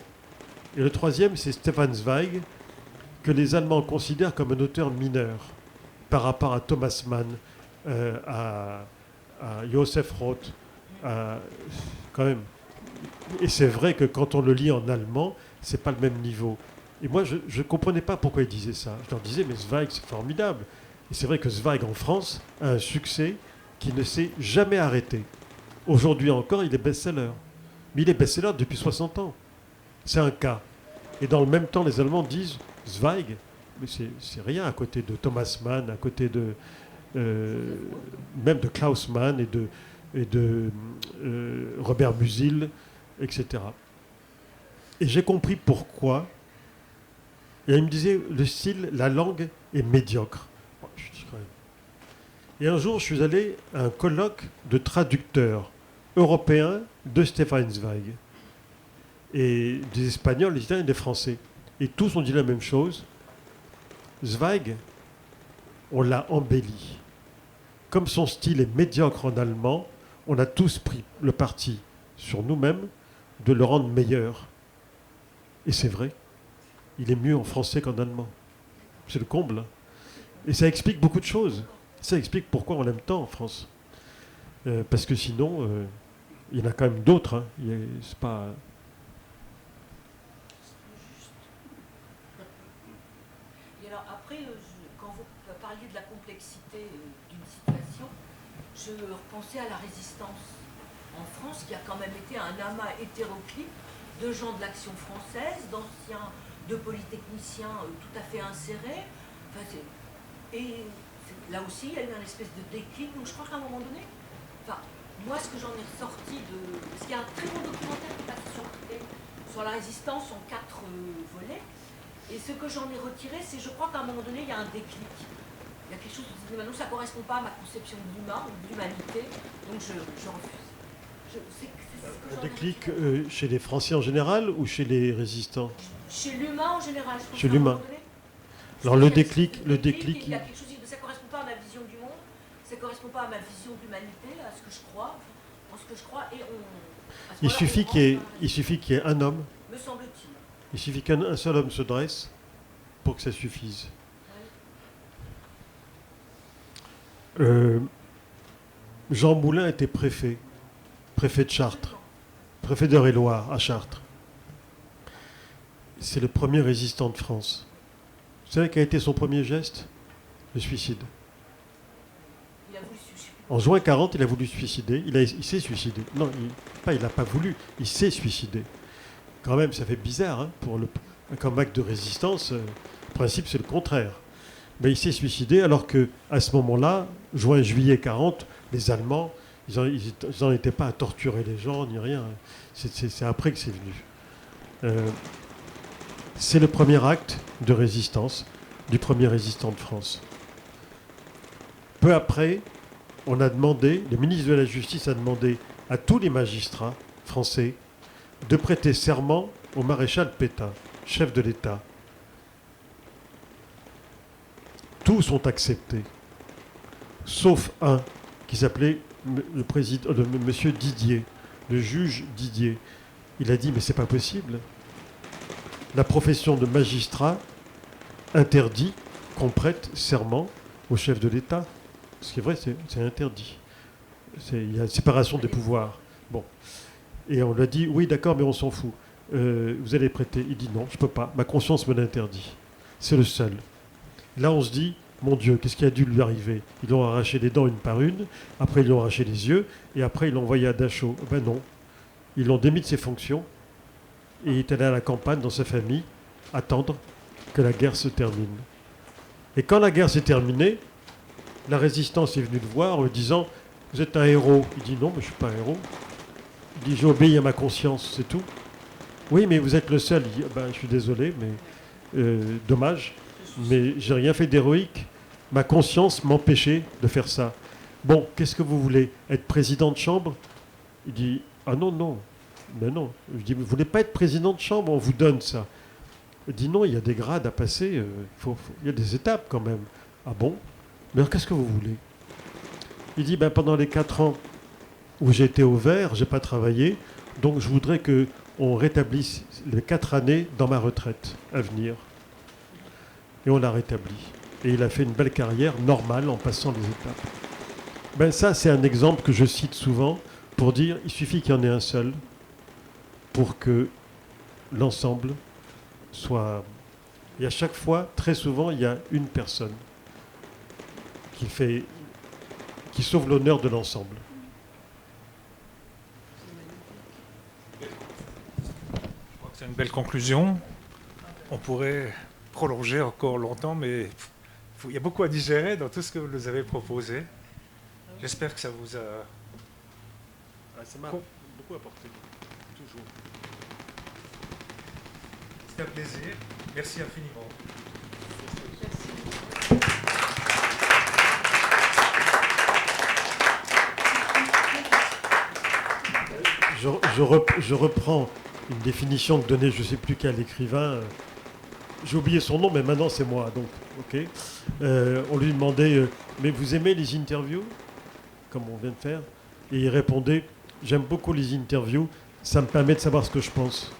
Et le troisième, c'est Stefan Zweig, que les Allemands considèrent comme un auteur mineur par rapport à Thomas Mann, à Joseph Roth, quand même. Et c'est vrai que quand on le lit en allemand, c'est pas le même niveau. Et moi, je ne comprenais pas pourquoi ils disaient ça. Je leur disais, mais Zweig, c'est formidable. Et c'est vrai que Zweig, en France, a un succès qui ne s'est jamais arrêté. Aujourd'hui encore, il est best-seller. Mais il est best-seller depuis 60 ans. C'est un cas. Et dans le même temps, les Allemands disent, Zweig, mais c'est rien à côté de Thomas Mann, à côté de même de Klaus Mann et de Robert Musil, etc. Et j'ai compris pourquoi. Et il me disait, le style, la langue est médiocre. Bon, je dis quand même. Et un jour, je suis allé à un colloque de traducteurs européens de Stefan Zweig. Et des Espagnols, des Italiens et des Français. Et tous ont dit la même chose. Zweig, on l'a embelli. Comme son style est médiocre en allemand, on a tous pris le parti sur nous-mêmes de le rendre meilleur. Et c'est vrai, il est mieux en français qu'en allemand. C'est le comble. Et ça explique beaucoup de choses. Ça explique pourquoi on l'aime tant en France. Parce que sinon, il y en a quand même d'autres. Hein. C'est pas... Et alors après, quand vous parliez de la complexité d'une situation, je repensais à la résistance en France, qui a quand même été un amas hétéroclite de gens de l'Action française, d'anciens, de polytechniciens tout à fait insérés. Enfin, là aussi, il y a eu une espèce de déclic. Donc je crois qu'à un moment donné, enfin, moi, ce que j'en ai ressorti parce qu'il y a un très bon documentaire qui passe sur la résistance en 4 volets. Et ce que j'en ai retiré, c'est, je crois qu'à un moment donné, il y a un déclic. Il y a quelque chose qui dit, non, ça ne correspond pas à ma conception de l'humain ou de l'humanité, donc je refuse. Un déclic chez les Français en général ou chez les résistants? Chez l'humain en général. Chez l'humain. Alors le déclic, Il y a quelque chose, ça ne correspond pas à ma vision du monde, ça ne correspond pas à ma vision de l'humanité, à ce que je crois, en ce que je crois, et il suffit qu'il y ait un homme, me semble-t-il. il suffit qu'un seul homme se dresse pour que ça suffise. Jean Moulin était préfet de Chartres, préfet d'Eure-et-Loire à Chartres. C'est le premier résistant de France. Vous savez quel a été son premier geste? Le suicide. Il a voulu se suicider. En juin 40, il a voulu se suicider. Il s'est suicidé. Non, il n'a pas voulu. Il s'est suicidé. Quand même, ça fait bizarre. Hein, comme acte de résistance, le principe, c'est le contraire. Mais il s'est suicidé alors qu'à ce moment-là, juin-juillet 40, les Allemands, ils n'en étaient pas à torturer les gens, ni rien. C'est après que c'est venu. C'est le premier acte de résistance du premier résistant de France. Peu après, le ministre de la Justice a demandé à tous les magistrats français de prêter serment au maréchal Pétain, chef de l'État. Tous ont accepté, sauf un qui s'appelait monsieur Didier, le juge Didier. Il a dit, mais c'est pas possible. La profession de magistrat interdit qu'on prête serment au chef de l'État. Ce qui est vrai, c'est interdit. Il y a une séparation des pouvoirs. Bon. Et on lui a dit, oui, d'accord, mais on s'en fout. Vous allez prêter. Il dit, non, je ne peux pas. Ma conscience me l'interdit. C'est le seul. Là, on se dit, mon Dieu, qu'est-ce qui a dû lui arriver? Ils l'ont arraché les dents une par une, après ils l'ont arraché les yeux, et après ils l'ont envoyé à Dachau. Ben non. Ils l'ont démis de ses fonctions, et il est allé à la campagne, dans sa famille, attendre que la guerre se termine. Et quand la guerre s'est terminée, la résistance est venue le voir en lui disant « Vous êtes un héros ». Il dit « Non, mais je ne suis pas un héros ». Il dit « J'ai obéi à ma conscience, c'est tout ». « Oui, mais vous êtes le seul ». Il dit « Je suis désolé, mais dommage, mais j'ai rien fait d'héroïque. Ma conscience m'empêchait de faire ça. Bon, qu'est-ce que vous voulez? Être président de chambre ?» Il dit « Ah non, non, mais non. » Je dis « Vous ne voulez pas être président de chambre? On vous donne ça. » Il dit « Non, il y a des grades à passer, il y a des étapes quand même. » « Ah bon? Mais alors qu'est-ce que vous voulez? » Il dit pendant les 4 ans où j'étais au vert, je n'ai pas travaillé, donc je voudrais qu'on rétablisse les 4 années dans ma retraite à venir. Et on l'a rétabli. Et il a fait une belle carrière normale en passant les étapes. Ça, c'est un exemple que je cite souvent pour dire il suffit qu'il y en ait un seul pour que l'ensemble soit... Et à chaque fois, très souvent, il y a une personne qui sauve l'honneur de l'ensemble. Je crois que c'est une belle conclusion. On pourrait prolonger encore longtemps, mais il y a beaucoup à digérer dans tout ce que vous nous avez proposé. J'espère que ça vous a... Ça m'a beaucoup apporté. Toujours. C'était un plaisir. Merci infiniment. Je reprends une définition que donnait je ne sais plus quel écrivain. J'ai oublié son nom, mais maintenant c'est moi. Donc, ok. On lui demandait mais vous aimez les interviews, comme on vient de faire? Et il répondait j'aime beaucoup les interviews, ça me permet de savoir ce que je pense.